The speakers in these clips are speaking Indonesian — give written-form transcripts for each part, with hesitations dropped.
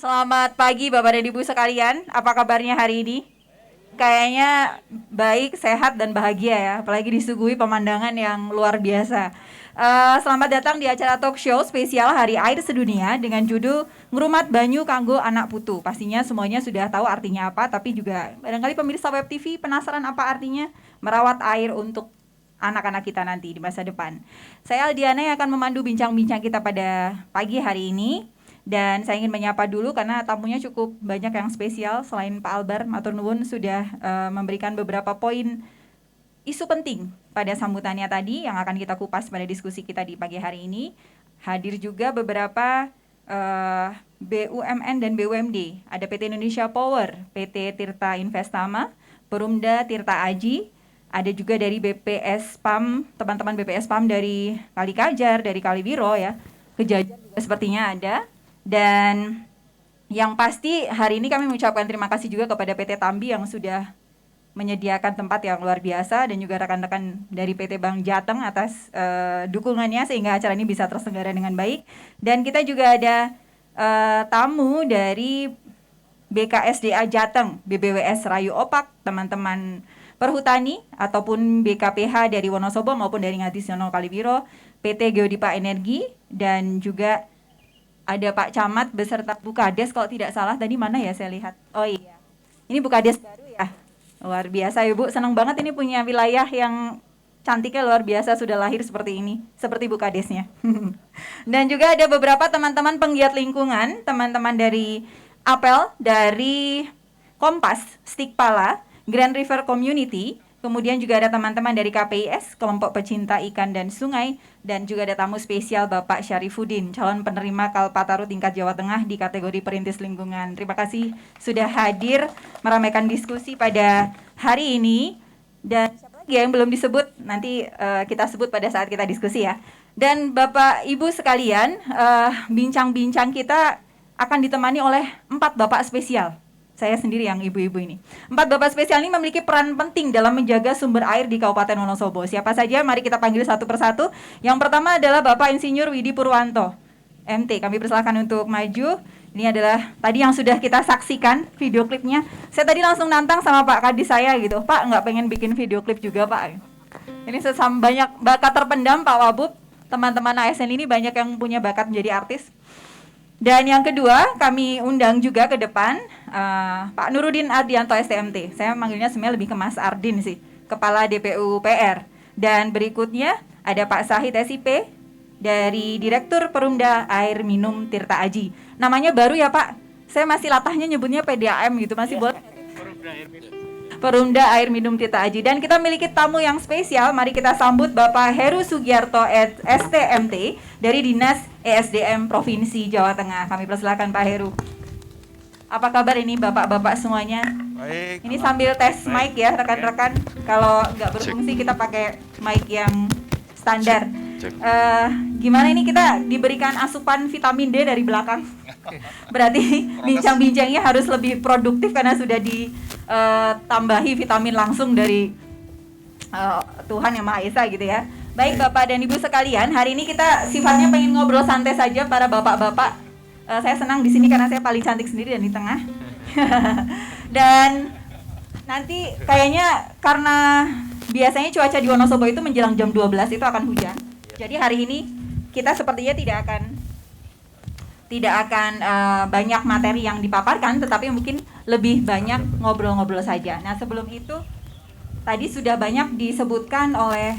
Selamat pagi Bapak dan Ibu sekalian, apa kabarnya hari ini? Kayaknya baik, sehat, dan bahagia ya, apalagi disuguhi pemandangan yang luar biasa. Selamat datang di acara talk show spesial Hari Air Sedunia dengan judul Ngrumat Banyu Kanggo Anak Putu. Pastinya semuanya sudah tahu artinya apa, tapi juga barangkali pemirsa Web TV penasaran apa artinya merawat air untuk anak-anak kita nanti di masa depan. Saya Aldiana yang akan memandu bincang-bincang kita pada pagi hari ini. Dan saya ingin menyapa dulu karena tamunya cukup banyak yang spesial. Selain Pak Albar, matur nuwun sudah memberikan beberapa poin isu penting pada sambutannya tadi yang akan kita kupas pada diskusi kita di pagi hari ini. Hadir juga beberapa BUMN dan BUMD. Ada PT Indonesia Power, PT Tirta Investama, Perumda Tirta Aji, ada juga dari BPS PAM, teman-teman BPS PAM dari Kali Kajar, dari Kaliwiro ya. Kejajar juga sepertinya ada. Dan yang pasti hari ini kami mengucapkan terima kasih juga kepada PT Tambi yang sudah menyediakan tempat yang luar biasa dan juga rekan-rekan dari PT Bank Jateng atas dukungannya sehingga acara ini bisa terselenggara dengan baik. Dan kita juga ada tamu dari BKSDA Jateng, BBWS Rayu Opak, teman-teman Perhutani ataupun BKPH dari Wonosobo maupun dari Ngadisiono Kaliwiro, PT Geodipa Energi, dan juga ada Pak Camat beserta Bukades kalau tidak salah tadi mana ya saya lihat. Oh iya. Ini Bukades baru ya. Luar biasa ya Bu, senang banget ini punya wilayah yang cantiknya luar biasa sudah lahir seperti ini, seperti Bukadesnya. Dan juga ada beberapa teman-teman penggiat lingkungan, teman-teman dari Apel, dari Kompas, Stikpala, Grand River Community, kemudian juga ada teman-teman dari KPIS, Kelompok Pecinta Ikan dan Sungai, dan juga ada tamu spesial Bapak Syarifuddin, calon penerima Kalpataru tingkat Jawa Tengah di kategori Perintis Lingkungan. Terima kasih sudah hadir meramaikan diskusi pada hari ini. Dan siapa lagi yang belum disebut, nanti kita sebut pada saat kita diskusi ya. Dan Bapak Ibu sekalian, bincang-bincang kita akan ditemani oleh 4 Bapak spesial. Saya sendiri yang ibu-ibu ini. 4 Bapak spesial ini memiliki peran penting dalam menjaga sumber air di Kabupaten Wonosobo. Siapa saja? Mari kita panggil satu persatu. Yang pertama adalah Bapak Insinyur Widi Purwanto, MT. Kami persilakan untuk maju. Ini adalah tadi yang sudah kita saksikan video klipnya. Saya tadi langsung nantang sama Pak Kadis saya gitu. Pak, nggak pengen bikin video klip juga Pak? Ini banyak bakat terpendam Pak Wabub. Teman-teman ASN ini banyak yang punya bakat menjadi artis. Dan yang kedua, kami undang juga ke depan Pak Nurudin Ardianto STMT. Saya manggilnya sebenarnya lebih ke Mas Ardin sih, Kepala DPU PR. Dan berikutnya ada Pak Sahid SIP dari Direktur Perumda Air Minum Tirta Aji. Namanya baru ya Pak, saya masih latahnya nyebutnya PDAM gitu, masih boleh? Perumda Air Minum Tirta Aji. Dan kita memiliki tamu yang spesial. Mari kita sambut Bapak Heru Sugiarto STMT dari Dinas ESDM Provinsi Jawa Tengah. Kami persilakan Pak Heru. Apa kabar ini Bapak-bapak semuanya? Baik. Ini sambil tes mic ya rekan-rekan. Kalau nggak berfungsi kita pakai mic yang standar. Gimana ini kita diberikan asupan vitamin D dari belakang? Berarti bincang-bincangnya harus lebih produktif karena sudah ditambahi vitamin langsung dari Tuhan Yang Maha Esa gitu ya. Baik Bapak dan Ibu sekalian, hari ini kita sifatnya pengen ngobrol santai saja para bapak-bapak. Saya senang di sini karena saya paling cantik sendiri dan di tengah. Dan nanti kayaknya karena biasanya cuaca di Wonosobo itu menjelang jam 12 itu akan hujan. Jadi hari ini kita sepertinya tidak akan banyak materi yang dipaparkan, tetapi mungkin lebih banyak ngobrol-ngobrol saja. Nah sebelum itu tadi sudah banyak disebutkan oleh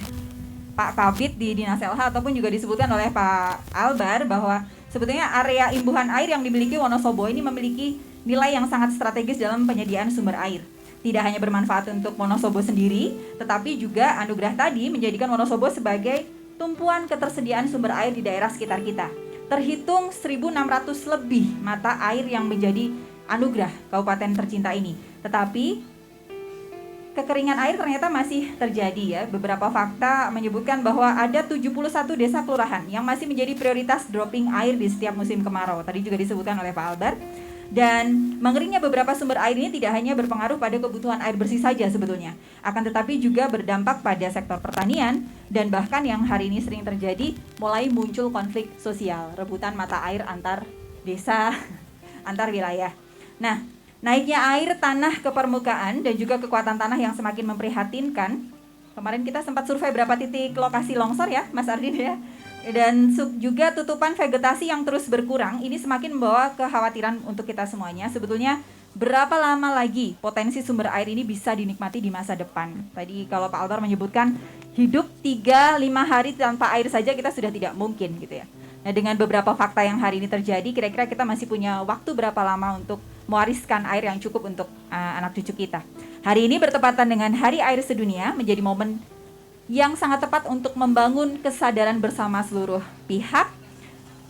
Pak Kabid di Dinas LH ataupun juga disebutkan oleh Pak Albar bahwa sebetulnya area imbuhan air yang dimiliki Wonosobo ini memiliki nilai yang sangat strategis dalam penyediaan sumber air. Tidak hanya bermanfaat untuk Wonosobo sendiri, tetapi juga anugerah tadi menjadikan Wonosobo sebagai tumpuan ketersediaan sumber air di daerah sekitar kita. Terhitung 1.600 lebih mata air yang menjadi anugerah kabupaten tercinta ini. Tetapi kekeringan air ternyata masih terjadi ya. Beberapa fakta menyebutkan bahwa ada 71 desa kelurahan yang masih menjadi prioritas dropping air di setiap musim kemarau. Tadi juga disebutkan oleh Pak Albar. Dan mengeringnya beberapa sumber air ini tidak hanya berpengaruh pada kebutuhan air bersih saja sebetulnya, akan tetapi juga berdampak pada sektor pertanian dan bahkan yang hari ini sering terjadi, mulai muncul konflik sosial, rebutan mata air antar desa, antar wilayah. Nah, naiknya air tanah ke permukaan dan juga kekuatan tanah yang semakin memprihatinkan. Kemarin kita sempat survei berapa titik lokasi longsor ya, Mas Ardin ya. Dan juga tutupan vegetasi yang terus berkurang, ini semakin membawa kekhawatiran untuk kita semuanya. Sebetulnya berapa lama lagi potensi sumber air ini bisa dinikmati di masa depan? Tadi kalau Pak Altor menyebutkan hidup 3-5 hari tanpa air saja kita sudah tidak mungkin gitu ya. Nah, dengan beberapa fakta yang hari ini terjadi, kira-kira kita masih punya waktu berapa lama untuk mewariskan air yang cukup untuk anak cucu kita. Hari ini bertepatan dengan Hari Air Sedunia, menjadi momen yang sangat tepat untuk membangun kesadaran bersama seluruh pihak.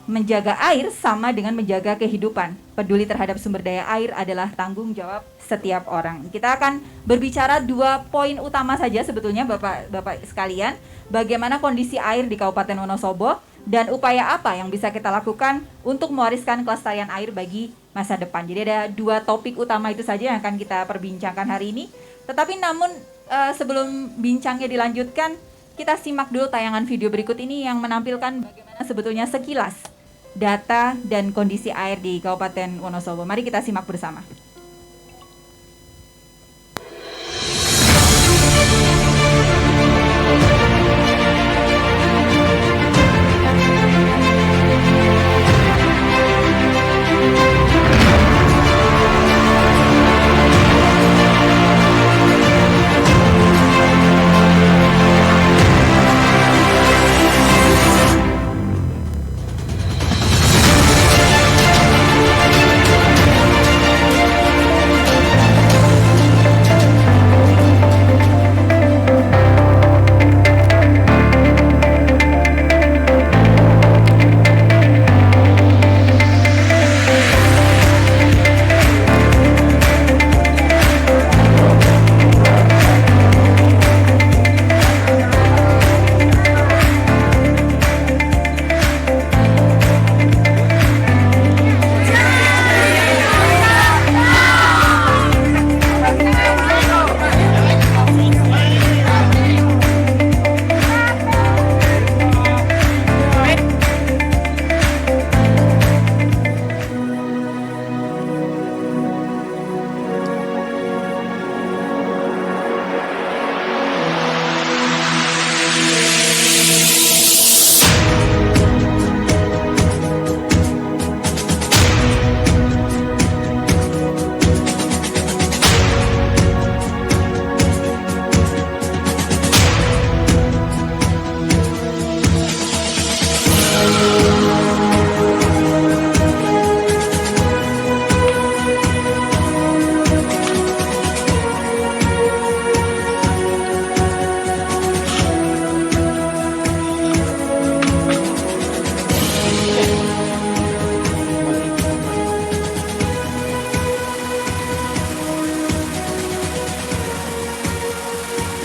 Menjaga air sama dengan menjaga kehidupan. Peduli terhadap sumber daya air adalah tanggung jawab setiap orang. Kita akan berbicara 2 poin utama saja sebetulnya Bapak sekalian. Bagaimana kondisi air di Kabupaten Wonosobo dan upaya apa yang bisa kita lakukan untuk mewariskan kelestarian air bagi masa depan. Jadi ada 2 topik utama itu saja yang akan kita perbincangkan hari ini. Tetapi namun sebelum bincangnya dilanjutkan, kita simak dulu tayangan video berikut ini yang menampilkan bagaimana sebetulnya sekilas data dan kondisi air di Kabupaten Wonosobo. Mari kita simak bersama.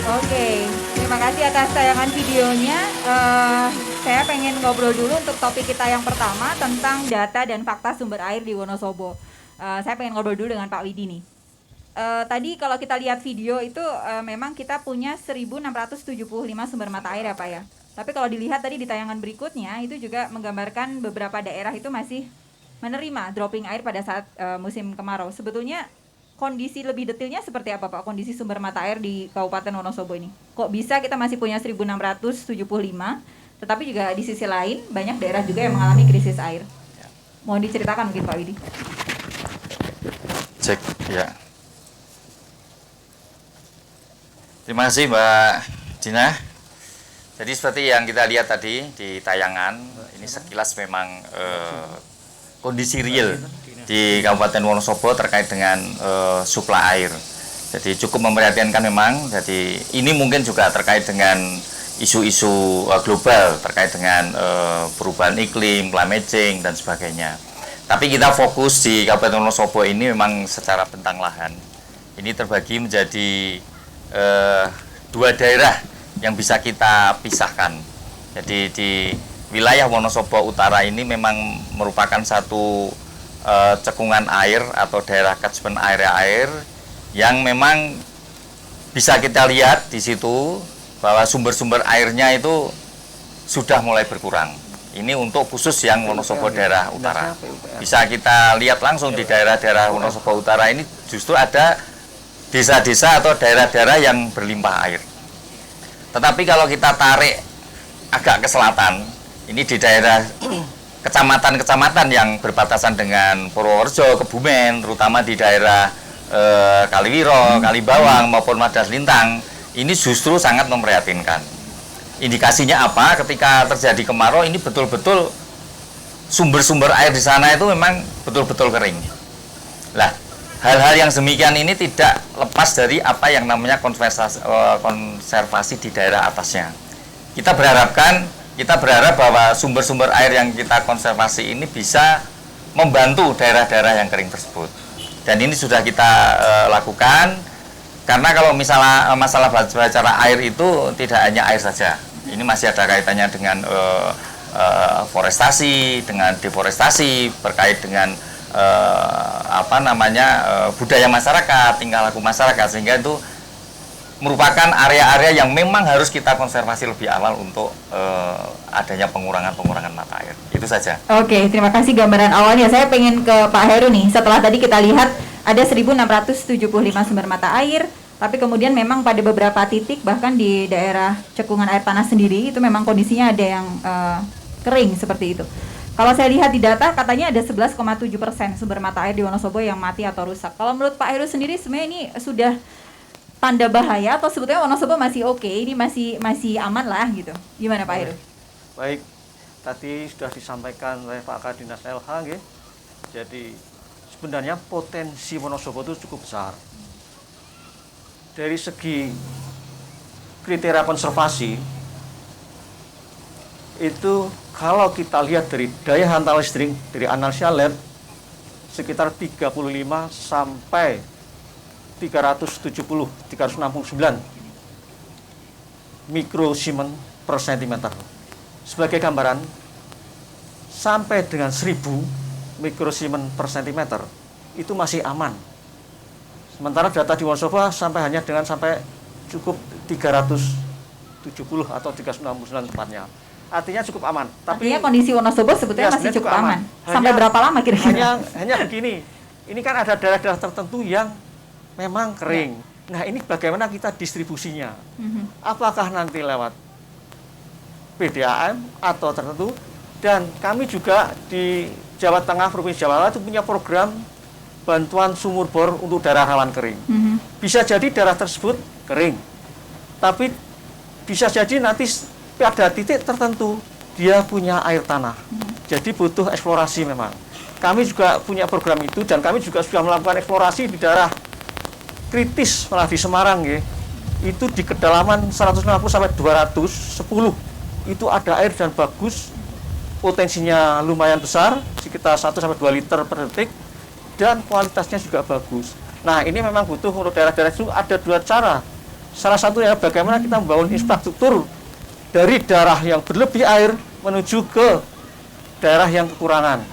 Oke, terima kasih atas tayangan videonya. Saya pengen ngobrol dulu untuk topik kita yang pertama tentang data dan fakta sumber air di Wonosobo. Saya pengen ngobrol dulu dengan Pak Widi nih. Tadi kalau kita lihat video itu memang kita punya 1.675 sumber mata air ya Pak ya. Tapi kalau dilihat tadi di tayangan berikutnya itu juga menggambarkan beberapa daerah itu masih menerima dropping air pada saat musim kemarau. Sebetulnya kondisi lebih detailnya seperti apa Pak, kondisi sumber mata air di Kabupaten Wonosobo ini? Kok bisa kita masih punya 1.675, tetapi juga di sisi lain banyak daerah juga yang mengalami krisis air. Mohon diceritakan mungkin Pak Widi. Cek, ya. Terima kasih Mbak Dina. Jadi seperti yang kita lihat tadi di tayangan, ini sekilas memang kondisi real di Kabupaten Wonosobo terkait dengan suplai air. Jadi cukup memprihatinkan memang. Jadi ini mungkin juga terkait dengan isu-isu global terkait dengan perubahan iklim, climate change dan sebagainya. Tapi kita fokus di Kabupaten Wonosobo ini memang secara bentang lahan. Ini terbagi menjadi 2 daerah yang bisa kita pisahkan. Jadi di wilayah Wonosobo Utara ini memang merupakan satu cekungan air atau daerah catchment area air yang memang bisa kita lihat di situ bahwa sumber-sumber airnya itu sudah mulai berkurang. Ini untuk khusus yang Wonosobo daerah utara. Bisa kita lihat langsung di daerah-daerah Wonosobo utara ini justru ada desa-desa atau daerah-daerah yang berlimpah air. Tetapi kalau kita tarik agak ke selatan, ini di daerah kecamatan-kecamatan yang berbatasan dengan Purworejo, Kebumen, terutama di daerah Kaliwiro, Kalibawang maupun Madas Lintang, ini justru sangat memprihatinkan. Indikasinya apa? Ketika terjadi kemarau, ini betul-betul sumber-sumber air di sana itu memang betul-betul kering. Lah, hal-hal yang demikian ini tidak lepas dari apa yang namanya konservasi di daerah atasnya. Kita berharap bahwa sumber-sumber air yang kita konservasi ini bisa membantu daerah-daerah yang kering tersebut. Dan ini sudah kita lakukan, karena kalau misalnya masalah bicara air itu tidak hanya air saja. Ini masih ada kaitannya dengan forestasi, dengan deforestasi, berkait dengan budaya masyarakat, tingkah laku masyarakat, sehingga itu merupakan area-area yang memang harus kita konservasi lebih awal untuk adanya pengurangan mata air. Itu saja. Oke, terima kasih gambaran awalnya. Saya pengen ke Pak Heru nih. Setelah tadi kita lihat ada 1.675 sumber mata air, tapi kemudian memang pada beberapa titik, bahkan di daerah cekungan air tanah sendiri, itu memang kondisinya ada yang kering seperti itu. Kalau saya lihat di data, katanya ada 11,7% sumber mata air di Wonosobo yang mati atau rusak. Kalau menurut Pak Heru sendiri, sebenarnya ini sudah tanda bahaya atau sebetulnya Wonosobo masih oke, ini masih aman lah gitu. Gimana Pak Heru? Baik, tadi sudah disampaikan oleh Pak Kadinas LH, nggih. Jadi sebenarnya potensi Wonosobo itu cukup besar. Dari segi kriteria konservasi itu kalau kita lihat dari daya hantar listrik dari analisa lab sekitar 35 sampai 369 mikrosiemens per sentimeter. Sebagai gambaran, sampai dengan 1000 mikrosiemens per sentimeter itu masih aman. Sementara data di Wonosobo sampai cukup 370 atau 369 tepatnya. Artinya cukup aman. Tapi artinya kondisi Wonosobo sebetulnya masih cukup aman. Sampai berapa lama kira-kira? Hanya begini. Ini kan ada daerah-daerah tertentu yang memang kering. Nah, ini bagaimana kita distribusinya? Apakah nanti lewat PDAM atau tertentu? Dan kami juga di Jawa Tengah, Provinsi Jawa Tengah itu punya program bantuan sumur bor untuk daerah rawan kering. Bisa jadi daerah tersebut kering, tapi bisa jadi nanti pada titik tertentu dia punya air tanah. Jadi butuh eksplorasi memang. Kami juga punya program itu dan kami juga sudah melakukan eksplorasi di daerah kritis malah di Semarang ya. Itu di kedalaman 150 sampai 210 itu ada air dan bagus, potensinya lumayan besar, sekitar 1 sampai 2 liter per detik dan kualitasnya juga bagus. Nah, ini memang butuh untuk daerah-daerah itu ada dua cara. Salah satunya bagaimana kita membangun infrastruktur dari daerah yang berlebih air menuju ke daerah yang kekurangan.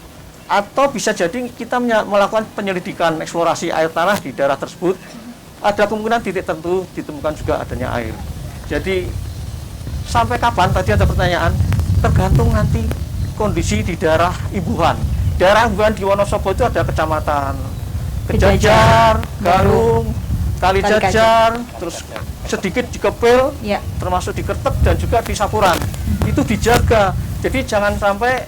Atau bisa jadi kita melakukan penyelidikan eksplorasi air tanah di daerah tersebut. Ada kemungkinan titik tertentu ditemukan juga adanya air. Jadi sampai kapan tadi ada pertanyaan, tergantung nanti kondisi di daerah imbuhan. Daerah imbuhan di Wonosobo itu ada kecamatan Kejajar, Garung, Kalijajar, terus sedikit di Kepil, termasuk di Kertek dan juga di Sapuran. Itu dijaga. Jadi jangan sampai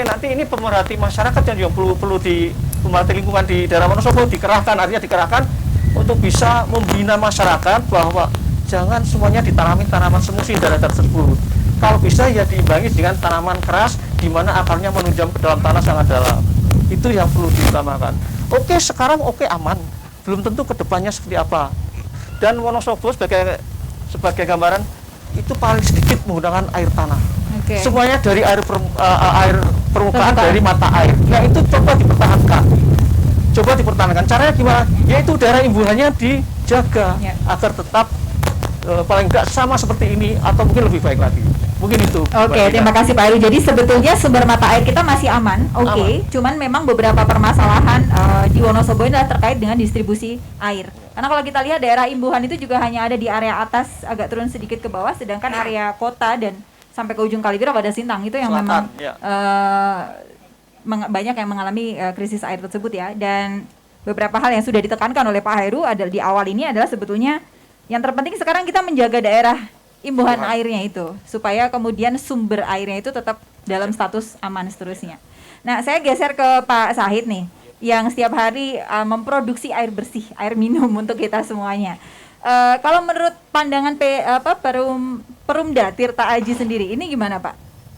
nanti ini pemerhati masyarakat yang perlu di pemerhati lingkungan di daerah Wonosobo dikerahkan, artinya dikerahkan untuk bisa membina masyarakat bahwa jangan semuanya ditanami tanaman semu di daerah tersebut. Kalau bisa ya diimbangi dengan tanaman keras di mana akarnya menunjam ke dalam tanah sangat dalam. Itu yang perlu diutamakan. Sekarang aman. Belum tentu kedepannya seperti apa. Dan Wonosobo sebagai gambaran itu paling sedikit menggunakan air tanah. Semuanya dari air permukaan dari mata air. Nah, itu coba dipertahankan. Caranya gimana? Yaitu daerah imbuhannya dijaga agar tetap paling enggak sama seperti ini atau mungkin lebih baik lagi. Mungkin itu. Terima kasih Pak Heru. Jadi sebetulnya sumber mata air kita masih aman. Cuman memang beberapa permasalahan di Wonosobo ini adalah terkait dengan distribusi air. Karena kalau kita lihat daerah imbuhan itu juga hanya ada di area atas, agak turun sedikit ke bawah, sedangkan area kota dan sampai ke ujung Kalibira pada Sintang itu yang Selatan, memang ya. banyak yang mengalami krisis air tersebut ya. Dan beberapa hal yang sudah ditekankan oleh Pak Heru adalah di awal ini adalah sebetulnya yang terpenting sekarang kita menjaga daerah imbuhan airnya itu supaya kemudian sumber airnya itu tetap dalam status aman seterusnya. Nah, saya geser ke Pak Sahid nih yang setiap hari memproduksi air bersih, air minum untuk kita semuanya. Kalau menurut pandangan Perumda Tirta Aji sendiri, ini gimana Pak?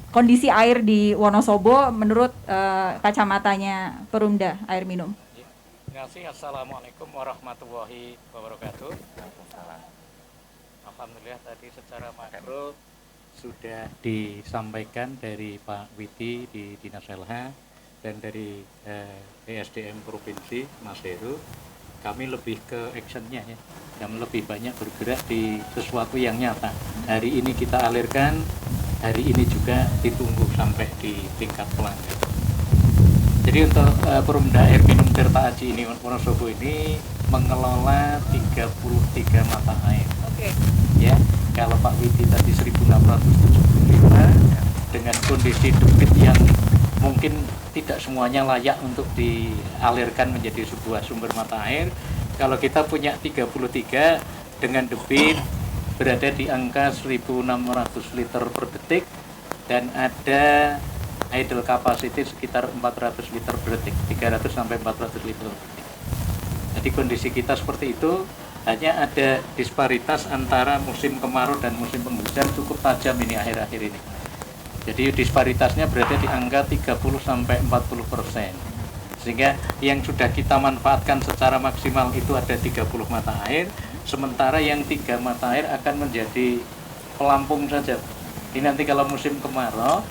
Kondisi air di Wonosobo menurut kacamatanya Perumda air minum. Terima kasih. Assalamualaikum warahmatullahi wabarakatuh. Alhamdulillah tadi secara makro sudah disampaikan dari Pak Widi di Dinas LH dan dari ESDM Provinsi Mas Heru. Kami lebih ke actionnya ya, dan lebih banyak bergerak di sesuatu yang nyata. Hari ini kita alirkan, hari ini juga ditunggu sampai di tingkat pelanggan. Jadi untuk Perumda Air Minum Tirta Aji ini Wonosobo ini mengelola 33 mata air. Oke. Ya, kalau Pak Widi tadi 1675 dengan kondisi debit yang mungkin tidak semuanya layak untuk dialirkan menjadi sebuah sumber mata air. Kalau kita punya 33 dengan debit berada di angka 1.600 liter per detik dan ada idle capacity sekitar 400 liter per detik, 300 sampai 400 liter per detik. Jadi kondisi kita seperti itu, hanya ada disparitas antara musim kemarau dan musim penghujan cukup tajam ini akhir-akhir ini. Jadi disparitasnya berada di angka 30 sampai 40%. Sehingga yang sudah kita manfaatkan secara maksimal itu ada 30 mata air, sementara yang 3 mata air akan menjadi pelampung saja. Ini nanti kalau musim kemarau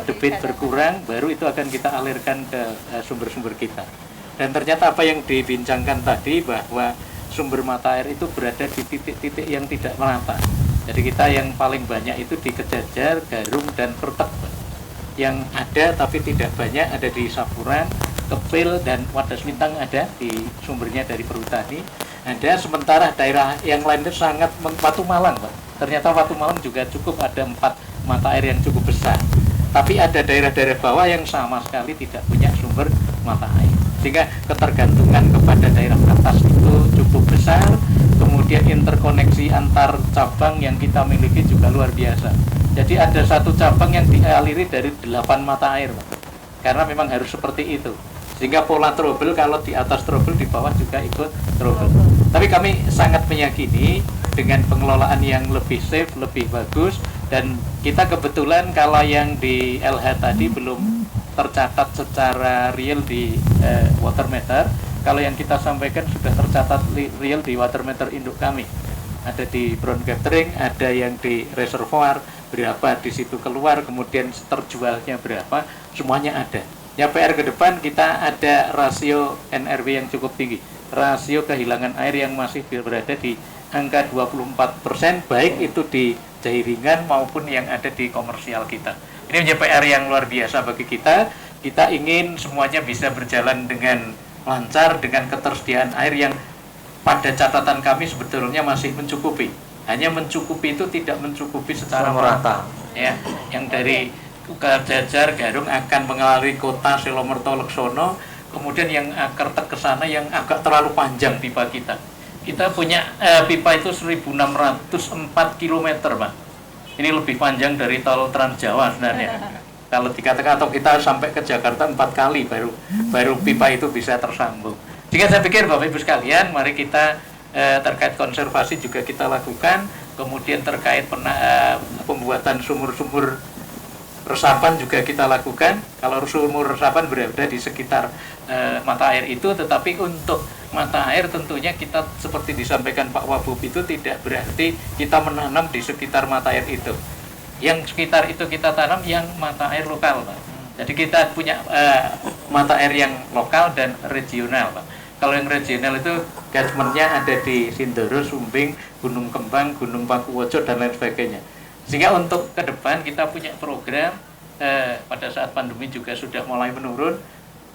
debit berkurang, baru itu akan kita alirkan ke sumber-sumber kita. Dan ternyata apa yang dibincangkan tadi bahwa sumber mata air itu berada di titik-titik yang tidak merata. Jadi kita yang paling banyak itu di Kejajar, Garung, dan Kertek. Yang ada tapi tidak banyak ada di Sapuran, Kepil, dan Wadas Mintang ada di sumbernya dari Perhutani. Ada, sementara daerah yang lain itu sangat Watu Malang, Pak. Ternyata Watu Malang juga cukup ada 4 mata air yang cukup besar. Tapi ada daerah-daerah bawah yang sama sekali tidak punya sumber mata air. Sehingga ketergantungan kepada daerah atas itu cukup besar. Kemudian interkoneksi antar cabang yang kita miliki juga luar biasa. Jadi ada satu cabang yang dialiri dari 8 mata air, Pak. Karena memang harus seperti itu. Sehingga pola trouble kalau di atas trouble, di bawah juga ikut trouble. Tapi kami sangat meyakini dengan pengelolaan yang lebih safe, lebih bagus. Dan kita kebetulan kalau yang di LH tadi belum tercatat secara real di water meter. Kalau yang kita sampaikan sudah tercatat real di water meter induk kami. Ada di brown gathering, ada yang di reservoir, berapa di situ keluar, kemudian terjualnya berapa, semuanya ada. Ya PR ke depan kita ada rasio NRW yang cukup tinggi. Rasio kehilangan air yang masih berada di angka 24%, baik itu di jaringan maupun yang ada di komersial kita. Ini menjadi PR yang luar biasa bagi kita. Kita ingin semuanya bisa berjalan dengan lancar, dengan ketersediaan air yang pada catatan kami sebetulnya masih mencukupi. Hanya mencukupi itu tidak mencukupi secara merata. Ya, yang dari Kejajar, Garung akan mengaliri kota Silomerto, Leksono, kemudian yang Kertek ke sana yang agak terlalu panjang pipa kita. Kita punya pipa itu 1.604 km, Pak. Ini lebih panjang dari tol Trans Jawa sebenarnya. Kalau dikatakan atau kita sampai ke Jakarta 4 kali baru pipa itu bisa tersambung. Jika saya pikir Bapak Ibu sekalian, mari kita terkait konservasi juga kita lakukan, kemudian terkait pembuatan sumur-sumur resapan juga kita lakukan. Kalau sumur resapan berada di sekitar mata air itu, tetapi untuk mata air tentunya kita seperti disampaikan Pak Wabub itu tidak berarti kita menanam di sekitar mata air itu. Yang sekitar itu kita tanam yang mata air lokal, Pak. Jadi kita punya mata air yang lokal dan regional, Pak. Kalau yang regional itu catchment-nya ada di Sindoro, Sumbing, Gunung Kembang, Gunung Pakuwojo, dan lain sebagainya. Sehingga untuk ke depan kita punya program pada saat pandemi juga sudah mulai menurun.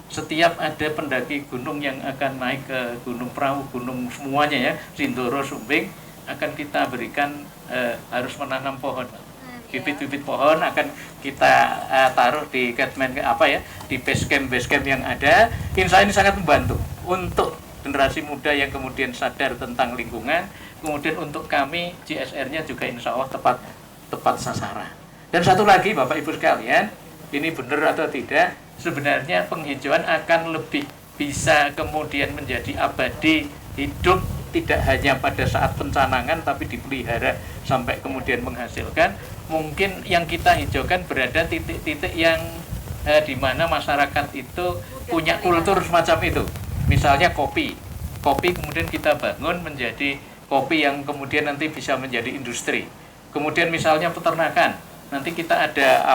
Setiap ada pendaki gunung yang akan naik ke Gunung Perahu, gunung semuanya ya, Sindoro, Sumbing, akan kita berikan harus menanam pohon. bibit-bibit pohon akan kita taruh di di base camp yang ada. Insya Allah ini sangat membantu untuk generasi muda yang kemudian sadar tentang lingkungan. Kemudian untuk kami GSR-nya juga insya Allah tepat sasaran. Dan satu lagi Bapak Ibu sekalian, ini benar atau tidak, sebenarnya penghijauan akan lebih bisa kemudian menjadi abadi, hidup, tidak hanya pada saat pencanangan tapi dipelihara sampai kemudian menghasilkan. Mungkin yang kita hijaukan berada titik-titik yang di mana masyarakat itu punya kultur semacam itu. Misalnya kopi kemudian kita bangun menjadi kopi yang kemudian nanti bisa menjadi industri. Kemudian misalnya peternakan, nanti kita ada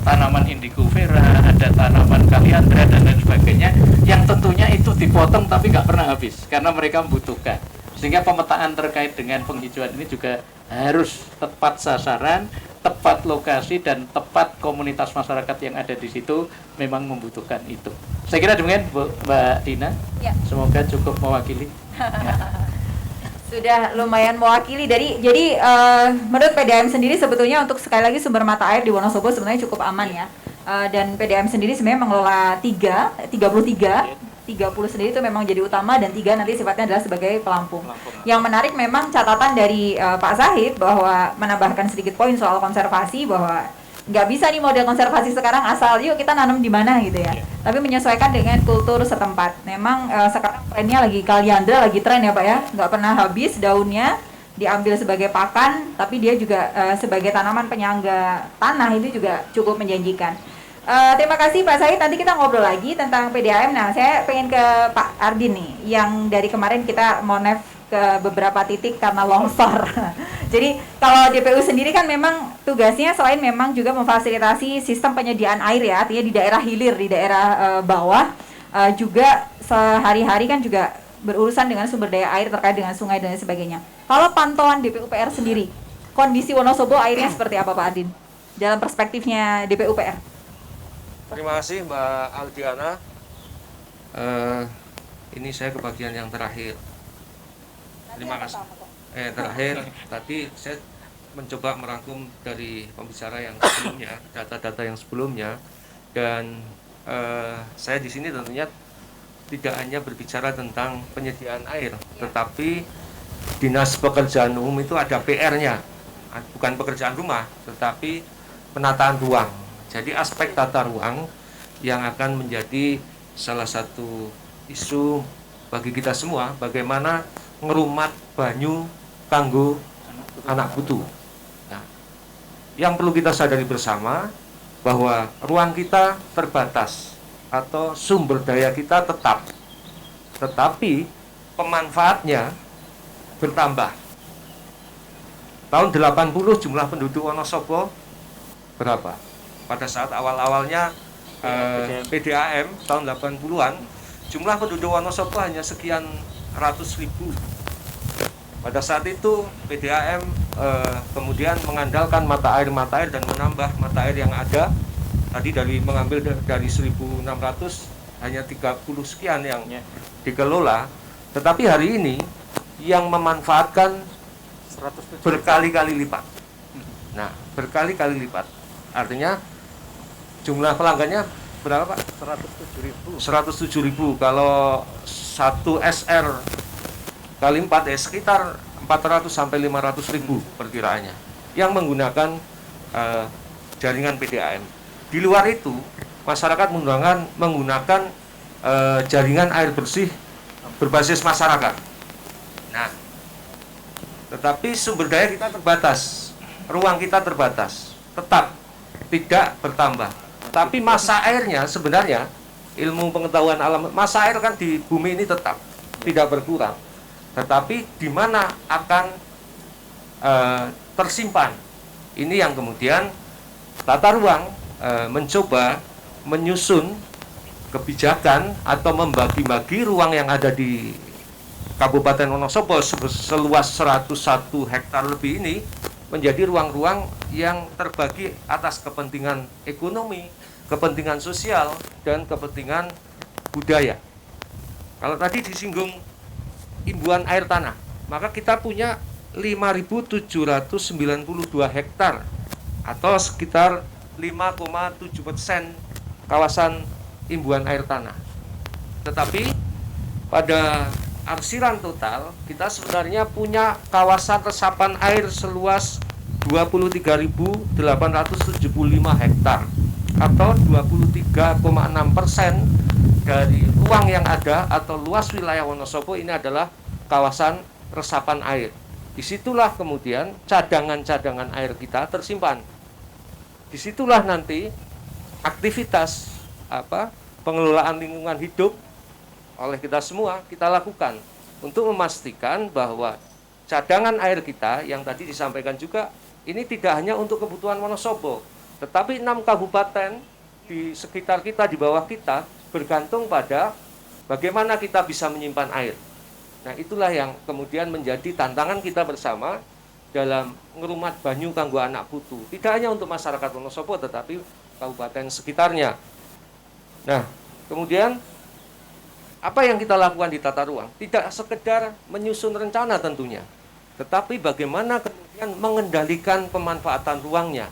tanaman indigo vera, ada tanaman kaliandra dan lain sebagainya, yang tentunya itu dipotong tapi nggak pernah habis karena mereka membutuhkan. Sehingga pemetaan terkait dengan penghijauan ini juga harus tepat sasaran, tepat lokasi, dan tepat komunitas masyarakat yang ada di situ memang membutuhkan itu. Saya kira demikian Mbak Dina. Ya. Semoga cukup mewakili. Sudah lumayan mewakili. Jadi menurut PDAM sendiri sebetulnya untuk sekali lagi sumber mata air di Wonosobo sebenarnya cukup aman ya. Dan PDAM sendiri sebenarnya mengelola 30 sendiri itu memang jadi utama, dan 3 nanti sifatnya adalah sebagai pelampung. Yang menarik memang catatan dari Pak Zahid bahwa menambahkan sedikit poin soal konservasi, bahwa nggak bisa nih model konservasi sekarang asal yuk kita nanam di mana gitu ya. Tapi menyesuaikan dengan kultur setempat. Memang sekarang trennya lagi kaliandra, lagi tren ya Pak ya. Nggak pernah habis daunnya, diambil sebagai pakan, tapi dia juga sebagai tanaman penyangga tanah, itu juga cukup menjanjikan. Terima kasih Pak Said, nanti kita ngobrol lagi tentang PDAM. Nah, saya pengen ke Pak Ardin nih, yang dari kemarin kita monef ke beberapa titik karena longsor. Jadi kalau DPU sendiri kan memang tugasnya selain memang juga memfasilitasi sistem penyediaan air ya, artinya di daerah hilir, di daerah bawah, juga sehari-hari kan juga berurusan dengan sumber daya air terkait dengan sungai dan sebagainya. Kalau pantauan DPU PR sendiri, kondisi Wonosobo airnya seperti apa Pak Ardin? Dalam perspektifnya DPU PR. Terima kasih Mbak Aldiana. Ini saya ke bagian yang terakhir. Terima kasih. Terakhir tadi saya mencoba merangkum dari pembicara yang sebelumnya, data-data yang sebelumnya, dan saya di sini tentunya tidak hanya berbicara tentang penyediaan air, tetapi Dinas Pekerjaan Umum itu ada PR-nya, bukan pekerjaan rumah, tetapi penataan ruang. Jadi aspek tata ruang yang akan menjadi salah satu isu bagi kita semua, bagaimana ngerumat banyu kanggo anak putu. Nah, yang perlu kita sadari bersama bahwa ruang kita terbatas atau sumber daya kita tetap, tetapi pemanfaatnya bertambah. Tahun 80 jumlah penduduk Wonosobo berapa? Pada saat awal-awalnya PDAM tahun 80-an, jumlah penduduk Wonosobo hanya sekian ratus ribu. Pada saat itu PDAM kemudian mengandalkan mata air dan menambah mata air yang ada. Tadi mengambil dari 1.600 hanya 30 sekian yang dikelola. Tetapi hari ini yang memanfaatkan berkali-kali lipat. Nah, berkali-kali lipat. Artinya jumlah pelanggannya berapa Pak? 107.000. Kalau 1 SR kali 4 ya sekitar 400 sampai 500.000 perkiraannya yang menggunakan jaringan PDAM. Di luar itu masyarakat menggunakan jaringan air bersih berbasis masyarakat. Nah, tetapi sumber daya kita terbatas, ruang kita terbatas, tetap tidak bertambah. Tapi massa airnya sebenarnya, ilmu pengetahuan alam, massa air kan di bumi ini tetap tidak berkurang. Tetapi di mana akan tersimpan? Ini yang kemudian tata ruang mencoba menyusun kebijakan atau membagi-bagi ruang yang ada di Kabupaten Wonosobo seluas 101 hektar lebih ini menjadi ruang-ruang yang terbagi atas kepentingan ekonomi, kepentingan sosial, dan kepentingan budaya. Kalau tadi disinggung imbuhan air tanah, maka kita punya 5.792 hektar atau sekitar 5,7% kawasan imbuhan air tanah. Tetapi pada arsiran total kita sebenarnya punya kawasan resapan air seluas 23.875 hektar atau 23,6% dari ruang yang ada atau luas wilayah Wonosobo ini adalah kawasan resapan air. Disitulah kemudian cadangan-cadangan air kita tersimpan. Disitulah nanti aktivitas pengelolaan lingkungan hidup oleh kita semua kita lakukan untuk memastikan bahwa cadangan air kita yang tadi disampaikan juga ini tidak hanya untuk kebutuhan Wonosobo, tetapi 6 kabupaten di sekitar kita, di bawah kita bergantung pada bagaimana kita bisa menyimpan air. Nah, itulah yang kemudian menjadi tantangan kita bersama dalam ngerumat banyu kanggo anak putu. Tidak hanya untuk masyarakat Wonosobo, tetapi kabupaten sekitarnya. Nah, kemudian apa yang kita lakukan di tata ruang? Tidak sekedar menyusun rencana tentunya, tetapi bagaimana kemudian mengendalikan pemanfaatan ruangnya.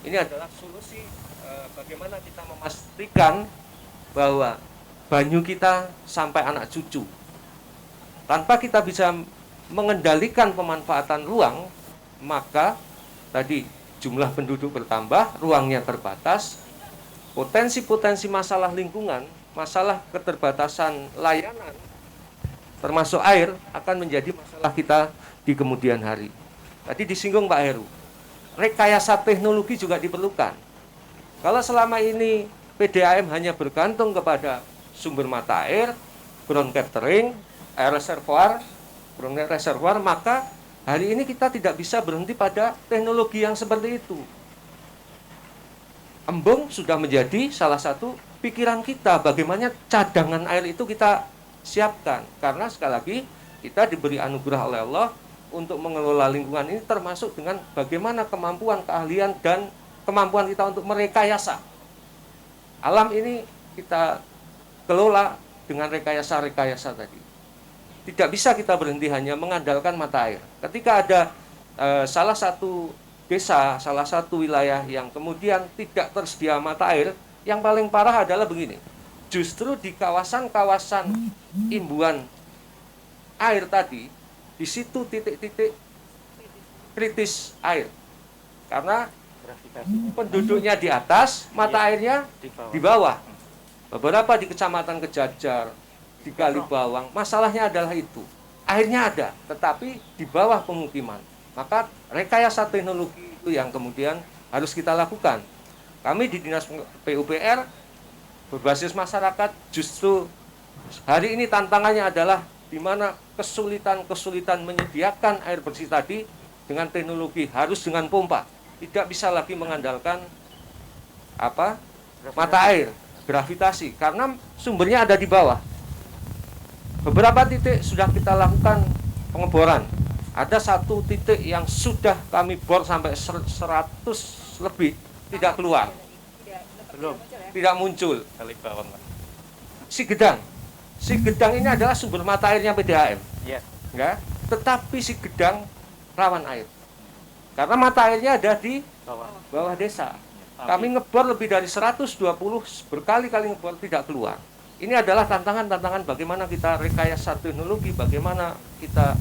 Ini adalah solusi bagaimana kita memastikan bahwa banyu kita sampai anak cucu. Tanpa kita bisa mengendalikan pemanfaatan ruang, maka tadi jumlah penduduk bertambah, ruangnya terbatas, potensi-potensi masalah lingkungan, masalah keterbatasan layanan, termasuk air, akan menjadi masalah kita di kemudian hari. Tadi disinggung Pak Heru, rekayasa teknologi juga diperlukan. Kalau selama ini PDAM hanya bergantung kepada sumber mata air, ground catering, air reservoir, maka hari ini kita tidak bisa berhenti pada teknologi yang seperti itu. Embung sudah menjadi salah satu pikiran kita, bagaimana cadangan air itu kita siapkan. Karena sekali lagi, kita diberi anugerah oleh Allah untuk mengelola lingkungan ini, termasuk dengan bagaimana kemampuan, keahlian, dan kemampuan kita untuk merekayasa. Alam ini kita kelola dengan rekayasa-rekayasa tadi. Tidak bisa kita berhenti hanya mengandalkan mata air. Ketika ada salah satu desa, salah satu wilayah yang kemudian tidak tersedia mata air, yang paling parah adalah begini. Justru di kawasan-kawasan imbuhan air tadi, di situ titik-titik kritis air. Karena penduduknya di atas, mata airnya di bawah. Beberapa di Kecamatan Kejajar, di Kalibawang, masalahnya adalah itu. Airnya ada, tetapi di bawah pemukiman. Maka rekayasa teknologi itu yang kemudian harus kita lakukan. Kami di Dinas PUPR berbasis masyarakat justru hari ini tantangannya adalah di mana kesulitan menyediakan air bersih tadi dengan teknologi harus dengan pompa. Tidak bisa lagi mengandalkan mata air, gravitasi, karena sumbernya ada di bawah. Beberapa titik sudah kita lakukan pengeboran. Ada satu titik yang sudah kami bor sampai 100 lebih, tidak keluar. Tidak muncul. Sigedang ini adalah sumber mata airnya PDAM. Ya. Tetapi Sigedang rawan air. Karena mata airnya ada di bawah desa. Kami ngebor lebih dari 120, berkali-kali ngebor tidak keluar. Ini adalah tantangan-tantangan bagaimana kita rekayasa teknologi, bagaimana kita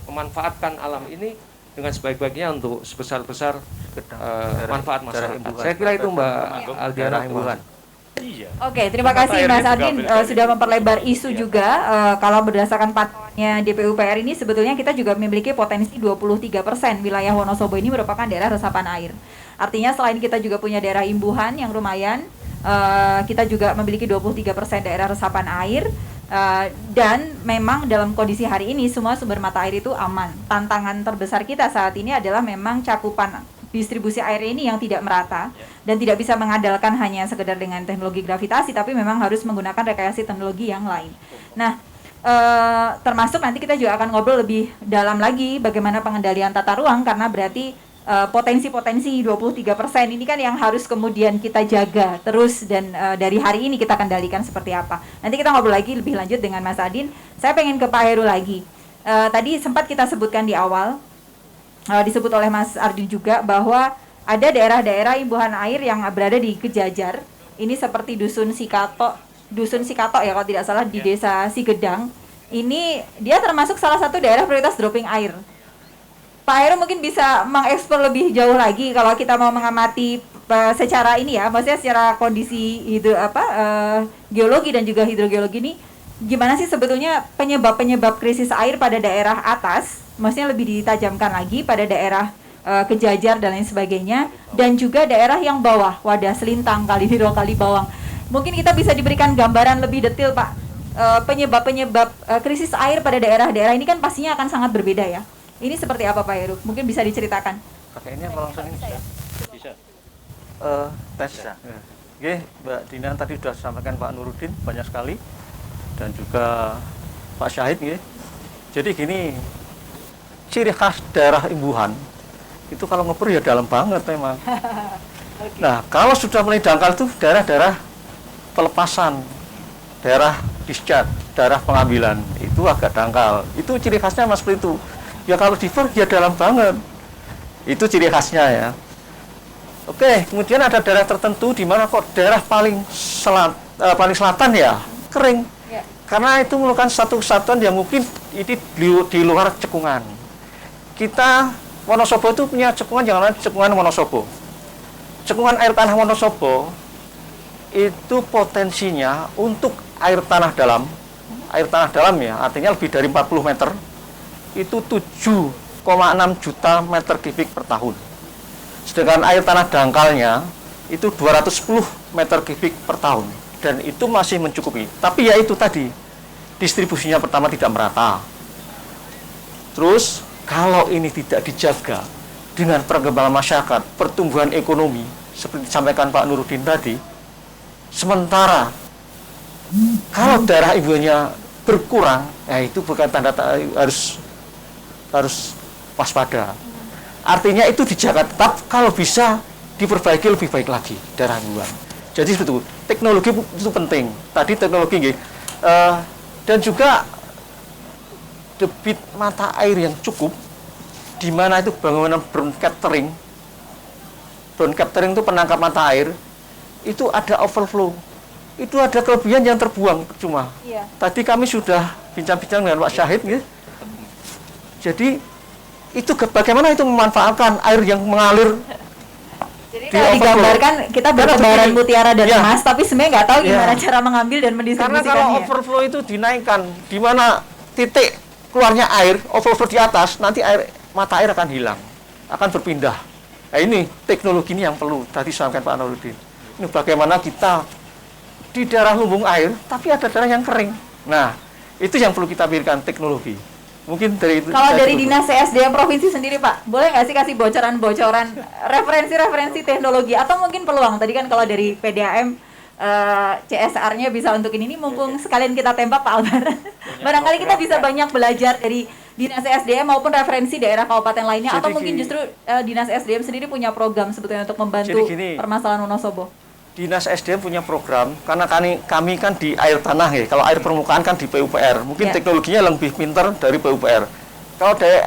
memanfaatkan alam ini dengan sebaik-baiknya untuk sebesar-besar manfaat masyarakat. Saya kira itu Mbak Aldiana. Oke, terima kasih Mas Adin sudah memperlebar isu juga. Kalau berdasarkan pantauannya DPUPR ini sebetulnya kita juga memiliki potensi 23% wilayah Wonosobo ini merupakan daerah resapan air. Artinya selain kita juga punya daerah imbuhan yang lumayan, kita juga memiliki 23% daerah resapan air. Dan memang dalam kondisi hari ini semua sumber mata air itu aman. Tantangan terbesar kita saat ini adalah memang cakupan distribusi air ini yang tidak merata dan tidak bisa mengandalkan hanya sekedar dengan teknologi gravitasi, tapi memang harus menggunakan rekayasa teknologi yang lain. Nah, termasuk nanti kita juga akan ngobrol lebih dalam lagi bagaimana pengendalian tata ruang, karena berarti potensi-potensi 23% ini kan yang harus kemudian kita jaga terus, dan dari hari ini kita kendalikan seperti apa. Nanti kita ngobrol lagi lebih lanjut dengan Mas Adin. Saya pengen ke Pak Heru lagi. Tadi sempat kita sebutkan di awal, disebut oleh Mas Ardi juga bahwa ada daerah-daerah imbuhan air yang berada di Kejajar. Ini seperti Dusun Sikato ya kalau tidak salah di Desa Sigedang. Ini dia termasuk salah satu daerah prioritas dropping air. Pak Heru mungkin bisa mengeksplor lebih jauh lagi kalau kita mau mengamati secara ini ya, maksudnya secara kondisi geologi dan juga hidrogeologi ini, gimana sih sebetulnya penyebab krisis air pada daerah atas, maksudnya lebih ditajamkan lagi pada daerah Kejajar dan lain sebagainya, dan juga daerah yang bawah, Wadah Selintang, Kalihiro, Kalibawang. Mungkin kita bisa diberikan gambaran lebih detail Pak, penyebab krisis air pada daerah-daerah ini kan pastinya akan sangat berbeda ya. Ini seperti apa Pak Heru? Mungkin bisa diceritakan. Pakai ini apa langsung ini bisa? Bisa. Tes. Oke, Mbak Dina tadi sudah sampaikan Pak Nurudin banyak sekali dan juga Pak Syahid ya. Jadi gini, ciri khas daerah imbuhan itu kalau ngebor ya dalam banget memang. Nah, kalau sudah mulai dangkal itu daerah-daerah pelepasan, daerah discharge, daerah pengambilan itu agak dangkal. Itu ciri khasnya mas seperti itu. Ya kalau divert ya dalam banget. Itu ciri khasnya ya. Oke, kemudian ada daerah tertentu di mana kok daerah paling selatan ya kering. Ya. Karena itu merupakan satu kesatuan yang mungkin ini di luar cekungan. Kita Wonosobo itu punya cekungan yang namanya cekungan Wonosobo. Cekungan air tanah Wonosobo itu potensinya untuk air tanah dalam ya, artinya lebih dari 40 meter, itu 7,6 juta meter kubik per tahun. Sedangkan air tanah dangkalnya itu 210 meter kubik per tahun. Dan itu masih mencukupi. Tapi ya itu tadi, distribusinya pertama tidak merata. Terus, kalau ini tidak dijaga dengan perkembangan masyarakat, pertumbuhan ekonomi, seperti disampaikan Pak Nurudin tadi, sementara kalau daerah ibunya berkurang, ya itu bukan tanda harus waspada. Artinya itu dijaga tetap, kalau bisa diperbaiki lebih baik lagi daerah ibuan. Jadi itu teknologi itu penting. Tadi teknologi dan juga debit mata air yang cukup, di mana itu bangunan brown capturing. Brown capturing itu penangkap mata air, itu ada overflow. Itu ada kelebihan yang terbuang cuma. Iya. Tadi kami sudah bincang-bincang dengan Pak Syahid gitu. Jadi itu bagaimana itu memanfaatkan air yang mengalir. Jadi kalau digambarkan kita bertebaran mutiara dan emas, tapi sebenarnya nggak tahu gimana cara mengambil dan mendistribusikannya. Karena kalau overflow itu dinaikkan, di mana titik keluarnya air, overflow di atas, nanti mata air akan hilang, akan berpindah. Nah ini teknologi ini yang perlu, tadi sampaikan Pak Nurudin. Ini bagaimana kita di daerah lumbung air, tapi ada daerah yang kering. Nah, itu yang perlu kita pikirkan, teknologi. Mungkin dari kalau dari Dinas ESDM Provinsi sendiri Pak, boleh nggak sih kasih bocoran-bocoran referensi-referensi teknologi atau mungkin peluang? Tadi kan kalau dari PDAM CSR-nya bisa untuk ini mumpung sekalian kita tembak Pak Albar. Barangkali kita bisa banyak belajar dari Dinas ESDM maupun referensi daerah kabupaten lainnya. Jadi, atau mungkin justru Dinas ESDM sendiri punya program sebetulnya untuk membantu permasalahan Wonosobo. Dinas SDM punya program, karena kami kan di air tanah ya, kalau air permukaan kan di PUPR, mungkin teknologinya lebih pintar dari PUPR. Kalau dari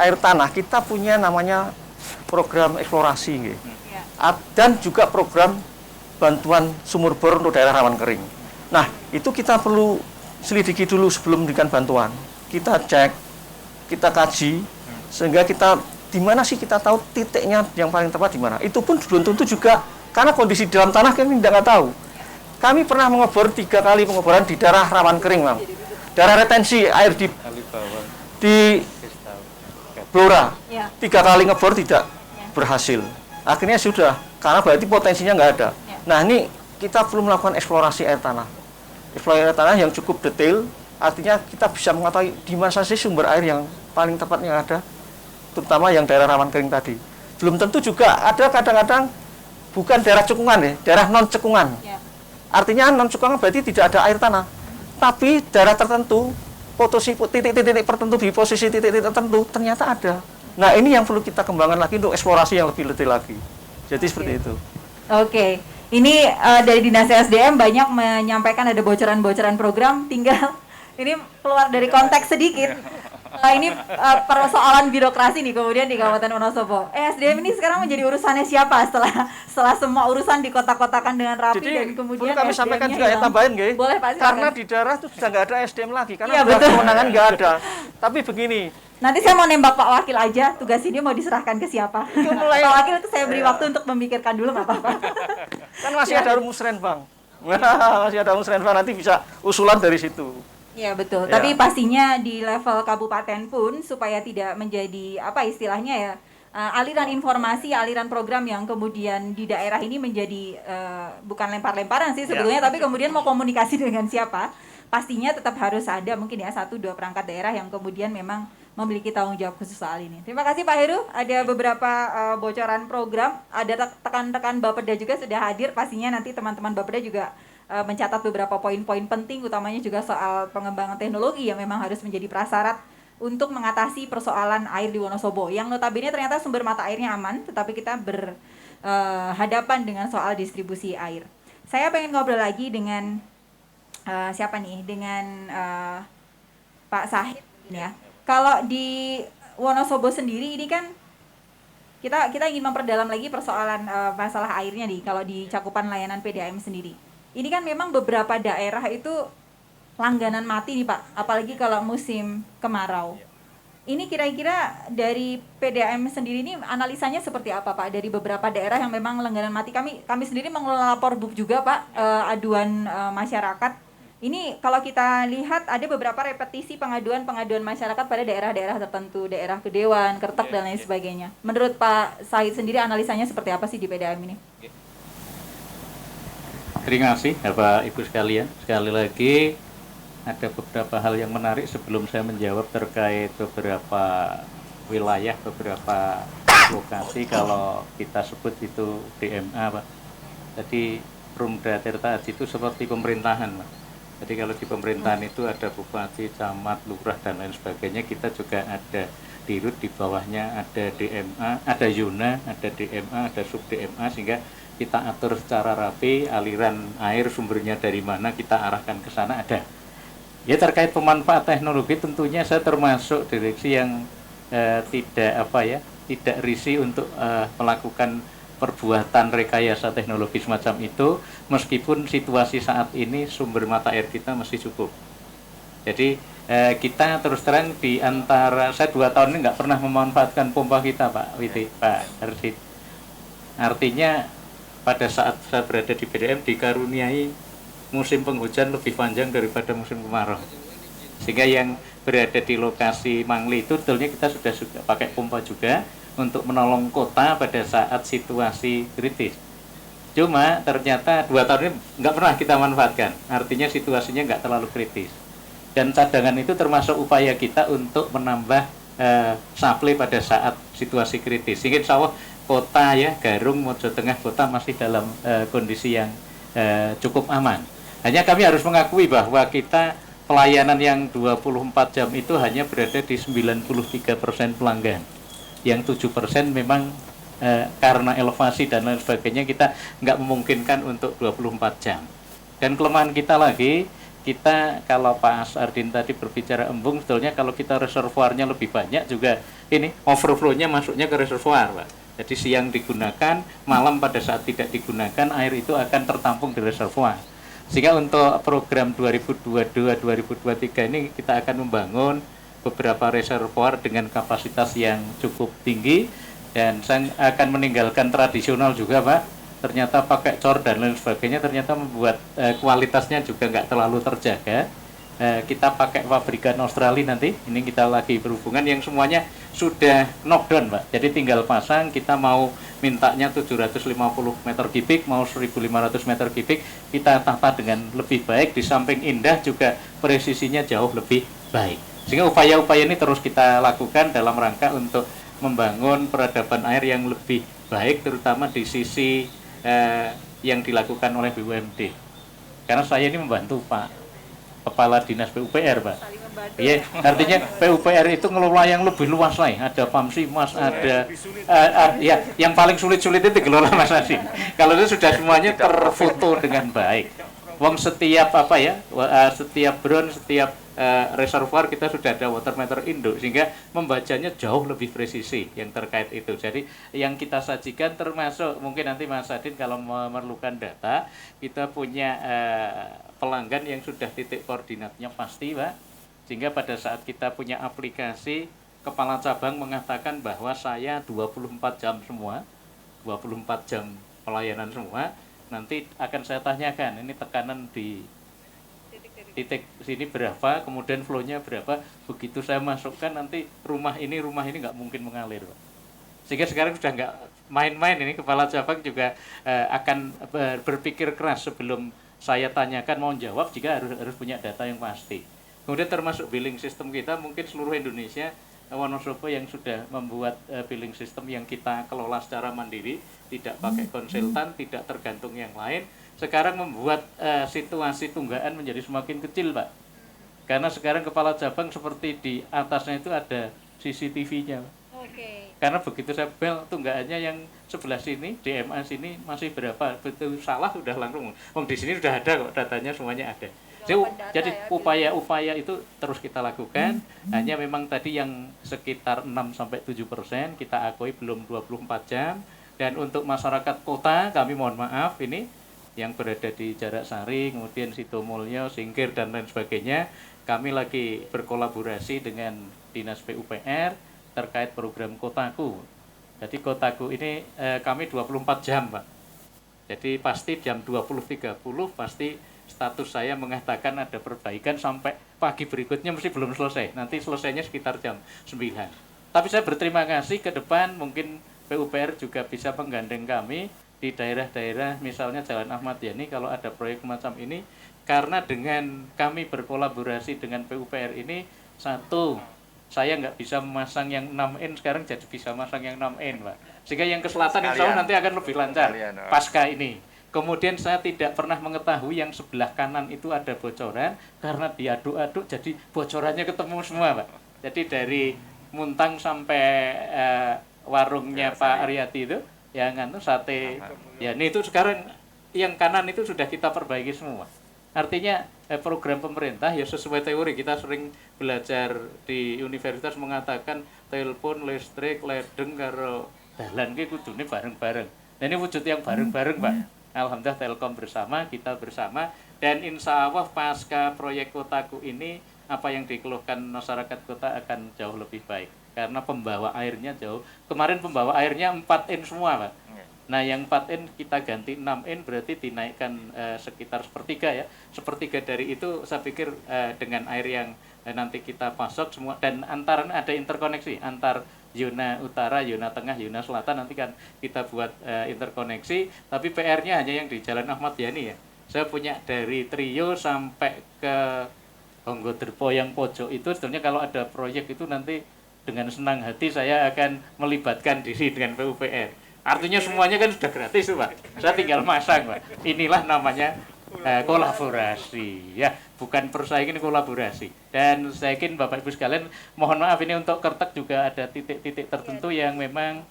air tanah, kita punya namanya program eksplorasi ya. Dan juga program bantuan sumur bor untuk daerah rawan kering. Nah, itu kita perlu selidiki dulu sebelum memberikan bantuan. Kita cek, kita kaji, sehingga kita di mana sih kita tahu titiknya yang paling tepat di mana. Itu pun belum tentu juga, karena kondisi dalam tanah kami tidak tahu. Kami pernah mengebor 3 kali pengeboran di daerah rawan kering, Bang. Daerah retensi air di Blora. 3 kali ngebor tidak berhasil. Akhirnya sudah, karena berarti potensinya nggak ada. Nah ini kita perlu melakukan eksplorasi air tanah. Eksplorasi air tanah yang cukup detail, artinya kita bisa mengetahui di mana sih sumber air yang paling tepat yang ada, terutama yang daerah rawan kering tadi. Belum tentu juga, ada kadang-kadang bukan daerah cekungan ya, daerah non cekungan. Artinya non cekungan berarti tidak ada air tanah. Tapi daerah tertentu, titik-titik tertentu di posisi titik-titik tertentu ternyata ada. Nah ini yang perlu kita kembangkan lagi untuk eksplorasi yang lebih detail lagi. Jadi seperti itu. Oke, ini dari Dinas SDM banyak menyampaikan ada bocoran-bocoran program, tinggal ini keluar dari konteks sedikit. Ini persoalan birokrasi nih kemudian di Kabupaten Wonosobo. SDM ini sekarang menjadi urusannya siapa setelah semua urusan dikotak-kotakan dengan rapi Jadi dan kemudian perlu kami sampaikan SDM-nya juga ya, hilang. tambahin nggih. Boleh Pak, silakan. Karena di daerah itu sudah nggak ada SDM lagi karena Iya, udah betul. kewenangan nggak ada. Tapi begini, Nanti saya mau nembak Pak Wakil aja, tugas ini mau diserahkan ke siapa? mulai- Pak Wakil saya beri waktu untuk memikirkan dulu nggak apa-apa. kan masih ada musrenbang. Masih ada musrenbang, nanti bisa usulan dari situ. Iya betul, Ya. tapi pastinya di level kabupaten pun supaya tidak menjadi apa istilahnya ya aliran informasi, aliran program yang kemudian di daerah ini menjadi bukan lempar-lemparan sih sebetulnya, tapi kemudian mau komunikasi dengan siapa, pastinya tetap harus ada mungkin ya 1-2 perangkat daerah yang kemudian memang memiliki tanggung jawab khusus soal ini. Terima kasih Pak Heru, ada beberapa bocoran program, ada rekan-rekan Bapeda juga sudah hadir, pastinya nanti teman-teman Bapeda juga mencatat beberapa poin-poin penting, utamanya juga soal pengembangan teknologi yang memang harus menjadi prasyarat untuk mengatasi persoalan air di Wonosobo yang notabene ternyata sumber mata airnya aman, tetapi kita berhadapan dengan soal distribusi air. Saya pengen ngobrol lagi dengan siapa nih? Dengan Pak Sahid ya. Kalau di Wonosobo sendiri ini kan kita ingin memperdalam lagi persoalan masalah airnya nih kalau di cakupan layanan PDAM sendiri. Ini kan memang beberapa daerah itu langganan mati nih Pak, apalagi kalau musim kemarau. Ini kira-kira dari PDAM sendiri ini analisanya seperti apa Pak dari beberapa daerah yang memang langganan mati? Kami sendiri mengelola lapor book juga Pak, aduan masyarakat. Ini kalau kita lihat ada beberapa repetisi pengaduan masyarakat pada daerah-daerah tertentu, daerah Kedewan, Kertek dan lain sebagainya. Menurut Pak Said sendiri analisanya seperti apa sih di PDAM ini? Terima kasih Bapak Ibu sekalian. Sekali lagi ada beberapa hal yang menarik sebelum saya menjawab terkait beberapa wilayah, beberapa lokasi kalau kita sebut itu DMA Pak. Jadi Perumda Tirta Aji itu seperti pemerintahan Pak. Jadi kalau di pemerintahan itu ada bupati, camat, lurah dan lain sebagainya, kita juga ada dirut, di bawahnya ada DMA, ada Yuna, ada DMA, ada sub DMA, sehingga kita atur secara rapi aliran air sumbernya dari mana kita arahkan ke sana ada. Ya terkait pemanfaat teknologi tentunya saya termasuk direksi yang tidak risih untuk melakukan perbuatan rekayasa teknologi semacam itu meskipun situasi saat ini sumber mata air kita masih cukup. Jadi kita terus terang di antara saya 2 tahun ini nggak pernah memanfaatkan pompa kita Pak Witi, Pak Ardit. Artinya pada saat saya berada di PDAM dikaruniai musim penghujan lebih panjang daripada musim kemarau. Sehingga yang berada di lokasi Mangli itu sebetulnya kita sudah pakai pompa juga untuk menolong kota pada saat situasi kritis. Cuma ternyata 2 tahun ini nggak pernah kita manfaatkan. Artinya situasinya nggak terlalu kritis. Dan cadangan itu termasuk upaya kita untuk menambah supply pada saat situasi kritis. Sehingga insya Allah kota ya Garung, Mojo Tengah kota masih dalam kondisi yang cukup aman. Hanya kami harus mengakui bahwa kita pelayanan yang 24 jam itu hanya berada di 93% pelanggan. Yang 7% memang karena elevasi dan lain sebagainya kita nggak memungkinkan untuk 24 jam. Dan kelemahan kita lagi, kita kalau Pak Asardin tadi berbicara embung, sebetulnya kalau kita reservoirnya lebih banyak juga ini overflow-nya masuknya ke reservoir Pak. Jadi siang digunakan, malam pada saat tidak digunakan, air itu akan tertampung di reservoir. Sehingga untuk program 2022-2023 ini kita akan membangun beberapa reservoir dengan kapasitas yang cukup tinggi. Dan saya akan meninggalkan tradisional juga Pak. Ternyata pakai cor dan lain sebagainya ternyata membuat kualitasnya juga nggak terlalu terjaga. Kita pakai pabrikan Australia nanti, ini kita lagi berhubungan yang semuanya sudah knockdown Pak. Jadi tinggal pasang, kita mau mintanya 750 meter kubik, mau 1500 meter kubik, kita tata dengan lebih baik, di samping indah juga presisinya jauh lebih baik. Sehingga upaya-upaya ini terus kita lakukan dalam rangka untuk membangun peradaban air yang lebih baik, terutama di sisi yang dilakukan oleh BUMD. Karena saya ini membantu Pak Kepala Dinas PUPR Pak. Iya, artinya PUPR itu ngelola yang lebih luas lah. Ada Pamsimas, ada ya, yang paling sulit-sulit itu dikelola Mas Nasim. Kalau itu sudah semuanya terfoto dengan baik. Wong setiap setiap bron, setiap reservoir kita sudah ada water meter induk, sehingga membacanya jauh lebih presisi yang terkait itu. Jadi yang kita sajikan termasuk mungkin nanti Mas Adin kalau memerlukan data, kita punya pelanggan yang sudah titik koordinatnya pasti, Pak, sehingga pada saat kita punya aplikasi, kepala cabang mengatakan bahwa saya 24 jam semua, 24 jam pelayanan semua, nanti akan saya tanyakan ini tekanan di titik sini berapa, kemudian flow-nya berapa, begitu saya masukkan nanti rumah ini nggak mungkin mengalir, Pak. Sehingga sekarang sudah nggak main-main, ini kepala cabang juga akan berpikir keras sebelum saya tanyakan mau jawab, jika harus punya data yang pasti. Kemudian termasuk billing system kita, mungkin seluruh Indonesia Wonosobo yang sudah membuat billing system yang kita kelola secara mandiri, tidak pakai konsultan, tidak tergantung yang lain. Sekarang membuat situasi tunggaan menjadi semakin kecil, Pak. Karena sekarang kepala cabang seperti di atasnya itu ada CCTV-nya. Karena begitu saya bel tunggaannya yang sebelah sini, DMA sini masih berapa, betul salah sudah langsung. Di sini sudah ada kok, datanya semuanya ada. Jadi upaya-upaya itu terus kita lakukan. Hanya memang tadi yang sekitar 6-7% kita akui belum 24 jam. Dan untuk masyarakat kota kami mohon maaf ini yang berada di Jarak Sari, kemudian Sidomulyo, Singkir, dan lain sebagainya, kami lagi berkolaborasi dengan Dinas PUPR terkait program Kotaku. Jadi Kotaku ini kami 24 jam, Pak. Jadi pasti jam 20.30 pasti status saya mengatakan ada perbaikan sampai pagi berikutnya mesti belum selesai. Nanti selesainya sekitar jam 9. Tapi saya berterima kasih ke depan mungkin PUPR juga bisa menggandeng kami di daerah-daerah misalnya Jalan Ahmad Yani kalau ada proyek macam ini, karena dengan kami berkolaborasi dengan PUPR ini, satu, saya nggak bisa memasang yang 6N, sekarang jadi bisa masang yang 6N, Pak. Sehingga yang ke selatan insya Allah nanti akan lebih lancar pasca ini. Kemudian saya tidak pernah mengetahui yang sebelah kanan itu ada bocoran, karena diaduk-aduk jadi bocorannya ketemu semua, Pak. Jadi dari Muntang sampai warungnya Pak Aryati itu, yang sate, ya ini itu sekarang yang kanan itu sudah kita perbaiki semua. Artinya program pemerintah ya sesuai teori, kita sering belajar di universitas mengatakan telepon, listrik, ledeng karo dalan ki kudune bareng-bareng. Nah ini wujud yang bareng-bareng, Pak. Alhamdulillah Telkom bersama, kita bersama, dan insya Allah pasca proyek Kotaku ini apa yang dikeluhkan masyarakat kota akan jauh lebih baik. Karena pembawa airnya jauh. Kemarin pembawa airnya 4N semua, Pak. Nah, yang 4N kita ganti 6N, berarti dinaikkan sekitar sepertiga ya. Sepertiga dari itu saya pikir dengan air yang nanti kita pasok semua, dan antara ada interkoneksi antar zona utara, zona tengah, zona selatan, nanti kan kita buat interkoneksi. Tapi PR-nya hanya yang di Jalan Ahmad Yani ya. Saya punya dari Trio sampai ke Honggoderpo yang pojok itu, sebenarnya kalau ada proyek itu nanti dengan senang hati saya akan melibatkan diri dengan PUPR. Artinya semuanya kan sudah gratis tuh, Pak. Saya tinggal masang, Pak. Inilah namanya kolaborasi, ya, bukan persaingan, kolaborasi. Dan saya yakin Bapak Ibu sekalian, mohon maaf ini untuk Kertek juga ada titik-titik tertentu yang memang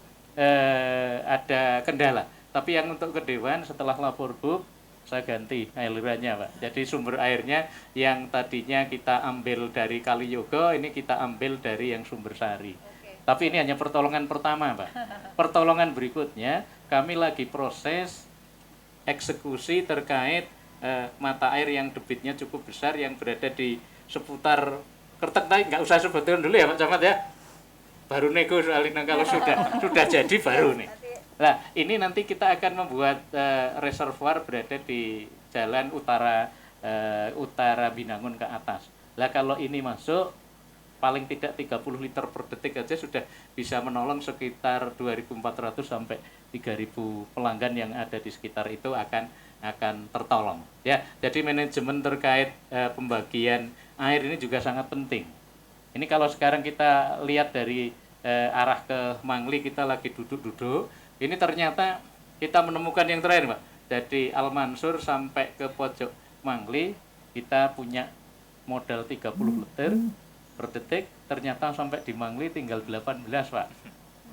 ada kendala. Tapi yang untuk Kedewan setelah lapor BUP, saya ganti alirannya, Pak. Jadi sumber airnya yang tadinya kita ambil dari Kaliyogo, ini kita ambil dari yang Sumber Sari. Tapi ini hanya pertolongan pertama, Pak. Pertolongan berikutnya, kami lagi proses eksekusi terkait mata air yang debitnya cukup besar yang berada di seputar Kertek. Nggak usah sebutkan dulu ya, Pak Camat ya. Baru nego soalnya kalau sudah jadi baru nih. Nah, ini nanti kita akan membuat reservoir berada di jalan utara Binangun ke atas. Lah kalau ini masuk, paling tidak 30 liter per detik aja sudah bisa menolong sekitar 2.400 sampai 3.000 pelanggan yang ada di sekitar itu akan tertolong. Ya, jadi manajemen terkait pembagian air ini juga sangat penting. Ini kalau sekarang kita lihat dari arah ke Mangli, kita lagi duduk-duduk. Ini ternyata kita menemukan yang terakhir, Pak. Dari Al-Mansur sampai ke pojok Mangli, kita punya modal 30 liter per detik, ternyata sampai di Mangli tinggal 18, Pak.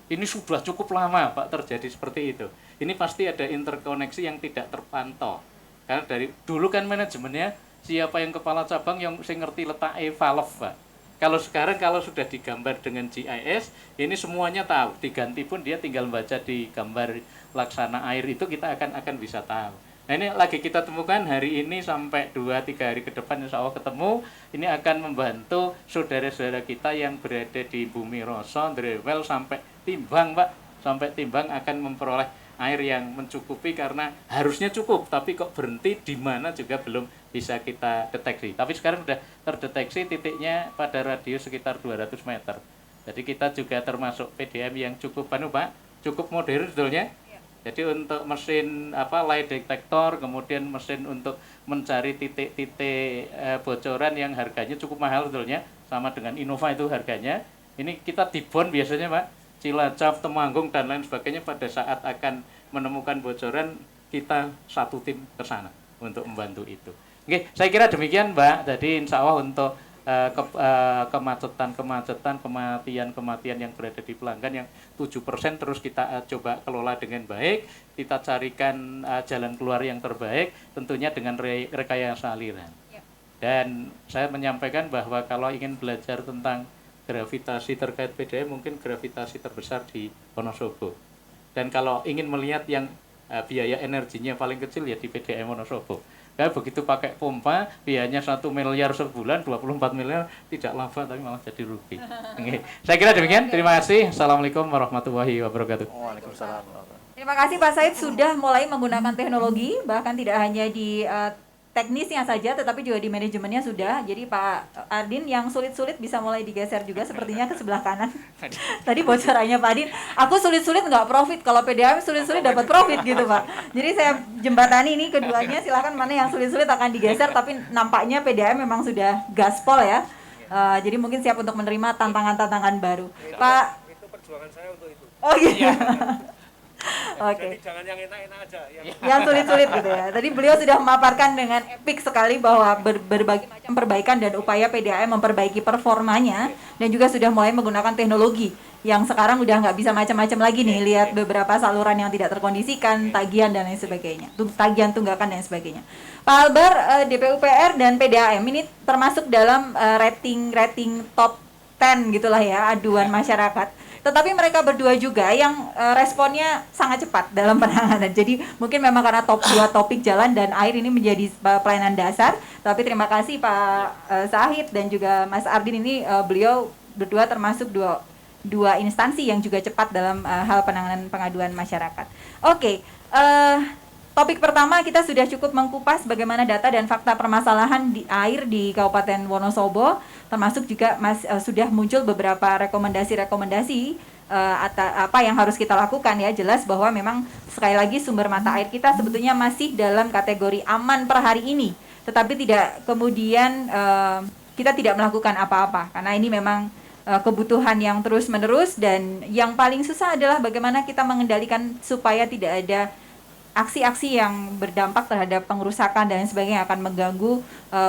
Ini sudah cukup lama, Pak, terjadi seperti itu. Ini pasti ada interkoneksi yang tidak terpantau. Karena dari dulu kan manajemennya siapa yang kepala cabang yang saya ngerti letak valve, Pak. Kalau sekarang kalau sudah digambar dengan GIS, ini semuanya tahu. Diganti pun dia tinggal baca di gambar laksana air itu kita akan bisa tahu. Nah ini lagi kita temukan hari ini sampai 2-3 hari ke depan insya Allah ketemu. Ini akan membantu saudara-saudara kita yang berada di Bumi Roso, Drewel sampai Timbang, Pak. Sampai Timbang akan memperoleh air yang mencukupi karena harusnya cukup, tapi kok berhenti di mana juga belum bisa kita deteksi. Tapi sekarang sudah terdeteksi titiknya pada radius sekitar 200 meter. Jadi kita juga termasuk PDAM yang cukup Pak, cukup modern sebetulnya. Jadi untuk mesin lie detector, kemudian mesin untuk mencari titik-titik bocoran yang harganya cukup mahal sebetulnya, sama dengan Innova itu harganya. Ini kita dibon biasanya Pak, Cilacap, Temanggung dan lain sebagainya pada saat akan menemukan bocoran kita satu tim ke sana untuk membantu itu. Oke, saya kira demikian Mbak. Jadi insya Allah untuk kemacetan, kematian yang berada di pelanggan yang 7% terus kita coba kelola dengan baik, kita carikan jalan keluar yang terbaik, tentunya dengan rekayasa aliran. Dan saya menyampaikan bahwa kalau ingin belajar tentang gravitasi terkait PDAM, mungkin gravitasi terbesar di Wonosobo. Dan kalau ingin melihat yang biaya energinya paling kecil ya di PDAM Wonosobo. Karena begitu pakai pompa, biayanya 1 miliar sebulan, 24 miliar, tidak laba tapi malah jadi rugi. Oke. Saya kira demikian, terima kasih. Assalamualaikum warahmatullahi wabarakatuh. Waalaikumsalam. Terima kasih Pak Said sudah mulai menggunakan teknologi, bahkan tidak hanya di teknisnya saja, tetapi juga di manajemennya sudah. Jadi Pak Ardin yang sulit-sulit bisa mulai digeser juga sepertinya ke sebelah kanan. Tadi bocorannya Pak Ardin, aku sulit-sulit nggak profit, kalau PDAM sulit-sulit dapat profit gitu Pak. Jadi saya jembatani ini keduanya, silakan mana yang sulit-sulit akan digeser, tapi nampaknya PDAM memang sudah gaspol ya. Jadi mungkin siap untuk menerima tantangan-tantangan baru. Pak, Itu perjuangan saya untuk itu. oh gitu. Oke. Jadi jangan yang enak-enak aja. Yang sulit-sulit gitu ya. Tadi beliau sudah memaparkan dengan epik sekali bahwa berbagai macam perbaikan dan upaya PDAM memperbaiki performanya, dan juga sudah mulai menggunakan teknologi yang sekarang udah nggak bisa macam-macam lagi nih. Lihat beberapa saluran yang tidak terkondisikan, tagihan dan lain sebagainya, tagihan tunggakan dan sebagainya. Pak Albar, DPUPR dan PDAM ini termasuk dalam rating top 10 gitulah ya, aduan masyarakat. Tetapi mereka berdua juga yang responnya sangat cepat dalam penanganan. Jadi mungkin memang karena dua topik jalan dan air ini menjadi pelayanan dasar. Tapi terima kasih Pak Sahid dan juga Mas Ardin ini, beliau berdua termasuk dua instansi yang juga cepat dalam hal penanganan pengaduan masyarakat. Oke, topik pertama kita sudah cukup mengkupas bagaimana data dan fakta permasalahan di air di Kabupaten Wonosobo, termasuk juga sudah muncul beberapa rekomendasi apa yang harus kita lakukan ya. Jelas bahwa memang sekali lagi sumber mata air kita sebetulnya masih dalam kategori aman per hari ini, tetapi tidak kemudian kita tidak melakukan apa-apa karena ini memang kebutuhan yang terus-menerus, dan yang paling susah adalah bagaimana kita mengendalikan supaya tidak ada aksi-aksi yang berdampak terhadap pengerusakan dan sebagainya akan mengganggu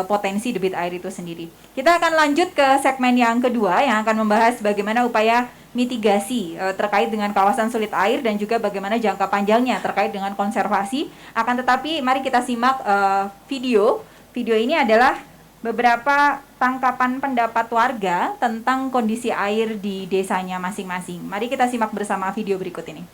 potensi debit air itu sendiri. Kita akan lanjut ke segmen yang kedua yang akan membahas bagaimana upaya mitigasi terkait dengan kawasan sulit air dan juga bagaimana jangka panjangnya terkait dengan konservasi. Akan tetapi mari kita simak video. Video ini adalah beberapa tangkapan pendapat warga tentang kondisi air di desanya masing-masing. Mari kita simak bersama video berikut ini.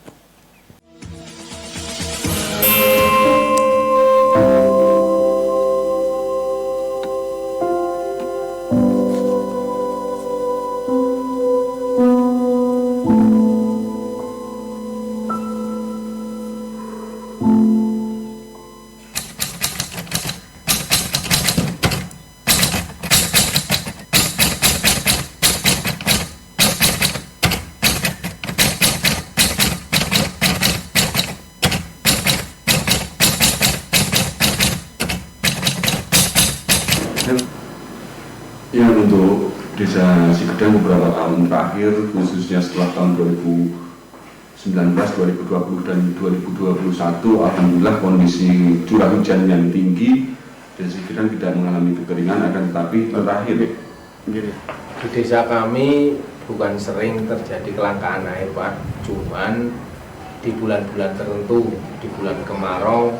Ya, untuk Desa Sigedang beberapa tahun terakhir, khususnya setelah tahun 2019, 2020 dan 2021, alhamdulillah kondisi curah hujan yang tinggi dan Sigedang tidak mengalami kekeringan, akan tetapi terakhir di desa kami bukan sering terjadi kelangkaan air Pak, cuman di bulan-bulan tertentu, di bulan kemarau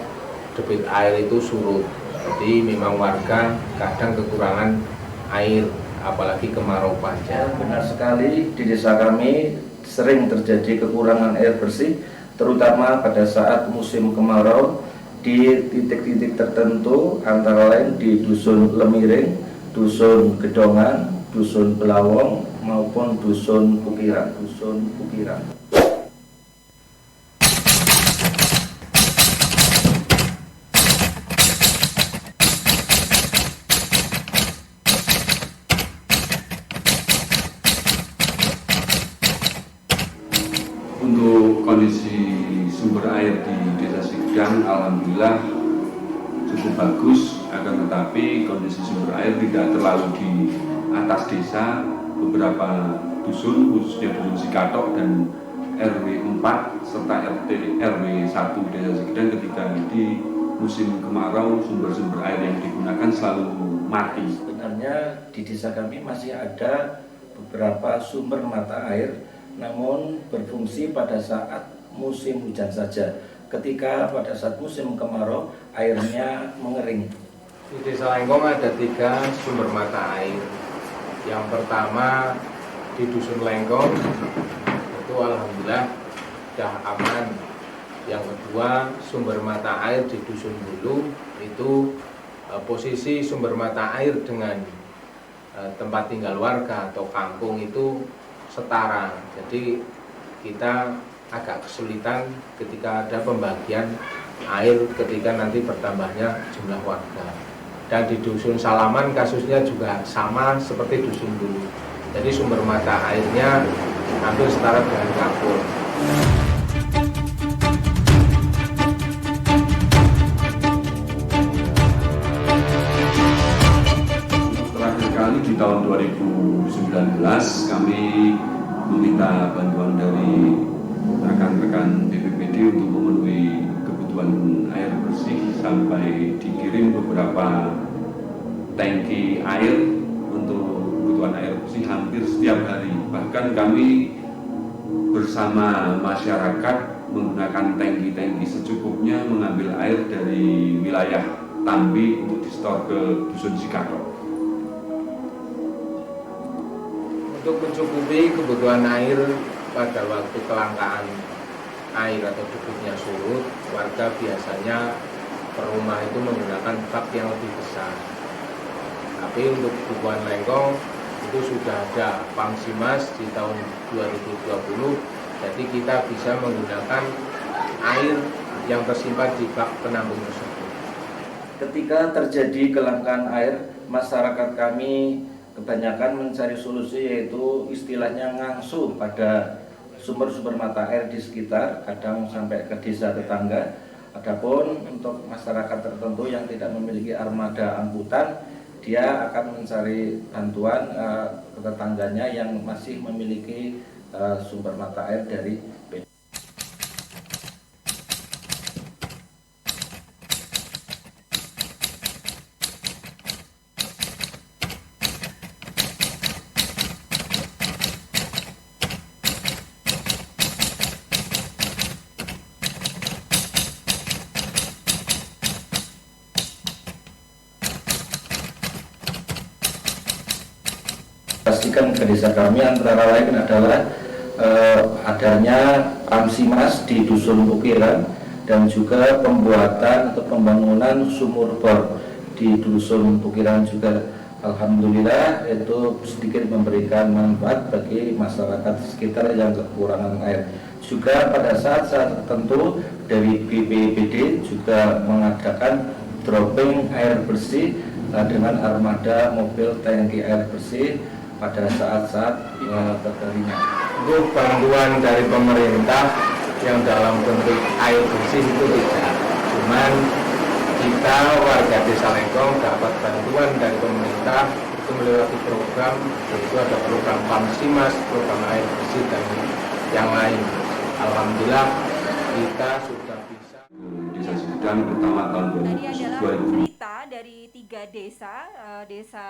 debit air itu surut. Jadi memang warga kadang kekurangan air, apalagi kemarau panjang. Benar sekali, di desa kami sering terjadi kekurangan air bersih, terutama pada saat musim kemarau di titik-titik tertentu, antara lain di Dusun Lemiring, Dusun Gedongan, Dusun Belawong, maupun Dusun Pukiran. Untuk kondisi sumber air di Desa Sigedang, alhamdulillah cukup bagus, akan tetapi kondisi sumber air tidak terlalu di atas desa. Beberapa dusun, khususnya Dusun Sikatok dan RW 4 serta RW 1 Desa Sigedang, ketika di musim kemarau sumber-sumber air yang digunakan selalu mati. Sebenarnya di desa kami masih ada beberapa sumber mata air, namun berfungsi pada saat musim hujan saja. Ketika pada saat musim kemarau, airnya mengering. Di Desa Lengkong ada 3 sumber mata air. Yang pertama di Dusun Lengkong, itu alhamdulillah sudah aman. Yang kedua, sumber mata air di Dusun Bulu, itu posisi sumber mata air dengan tempat tinggal warga atau kampung itu setara. Jadi kita agak kesulitan ketika ada pembagian air ketika nanti bertambahnya jumlah warga. Dan di Dusun Salaman kasusnya juga sama seperti Dusun Bulu. Jadi sumber mata airnya hampir setara dengan kampung. Terakhir kali di tahun 2019 kami meminta bantuan dari rekan-rekan BPBD untuk memenuhi kebutuhan air bersih, sampai dikirim beberapa tangki air untuk kebutuhan air bersih hampir setiap hari. Bahkan kami bersama masyarakat menggunakan tangki-tangki secukupnya mengambil air dari wilayah Tambi untuk distor ke Dusun Sikatok. Untuk mencukupi kebutuhan air pada waktu kelangkaan air atau debitnya surut, warga biasanya per rumah itu menggunakan bak yang lebih besar. Tapi untuk kebutuhan Lengkong itu sudah ada Pamsimas di tahun 2020, jadi kita bisa menggunakan air yang tersimpan di bak penampung tersebut. Ketika terjadi kelangkaan air, masyarakat kami kebanyakan mencari solusi, yaitu istilahnya ngangsu pada sumber-sumber mata air di sekitar, kadang sampai ke desa tetangga. Adapun untuk masyarakat tertentu yang tidak memiliki armada angkutan, dia akan mencari bantuan ke tetangganya yang masih memiliki sumber mata air dari pastikan ke desa kami, antara lain adalah adanya Pamsimas di Dusun Pukiran dan juga pembuatan atau pembangunan sumur bor di Dusun Pukiran juga. Alhamdulillah itu sedikit memberikan manfaat bagi masyarakat sekitar yang kekurangan air. Juga pada saat-saat tertentu dari BPBD juga mengadakan dropping air bersih dengan armada mobil tangki air bersih pada saat-saat kekeringan. Untuk bantuan dari pemerintah yang dalam bentuk air bersih itu tidak, cuman kita warga Desa Lengkong dapat bantuan dari pemerintah itu melewati program, yaitu ada program Pamsimas, program air bersih dan yang lain. Alhamdulillah kita sudah bisa. Desa Sigedang pertama tahun Tadi adalah 2000. cerita dari 3 desa, desa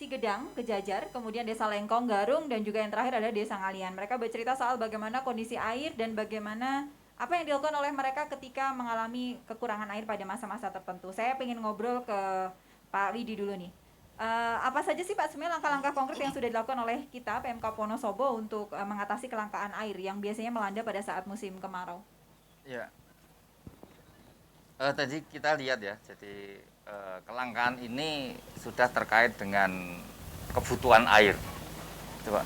Sigedang, Kejajar, kemudian desa Lengkong, Garung, dan juga yang terakhir ada desa Ngalian. Mereka bercerita soal bagaimana kondisi air dan bagaimana Apa yang dilakukan oleh mereka ketika mengalami kekurangan air pada masa-masa tertentu? Saya ingin ngobrol ke Pak Widi dulu nih. Apa saja sih Pak sebenarnya langkah-langkah konkret yang sudah dilakukan oleh kita PMK Wonosobo untuk mengatasi kelangkaan air yang biasanya melanda pada saat musim kemarau? Ya, tadi kita lihat ya, jadi kelangkaan ini sudah terkait dengan kebutuhan air. Coba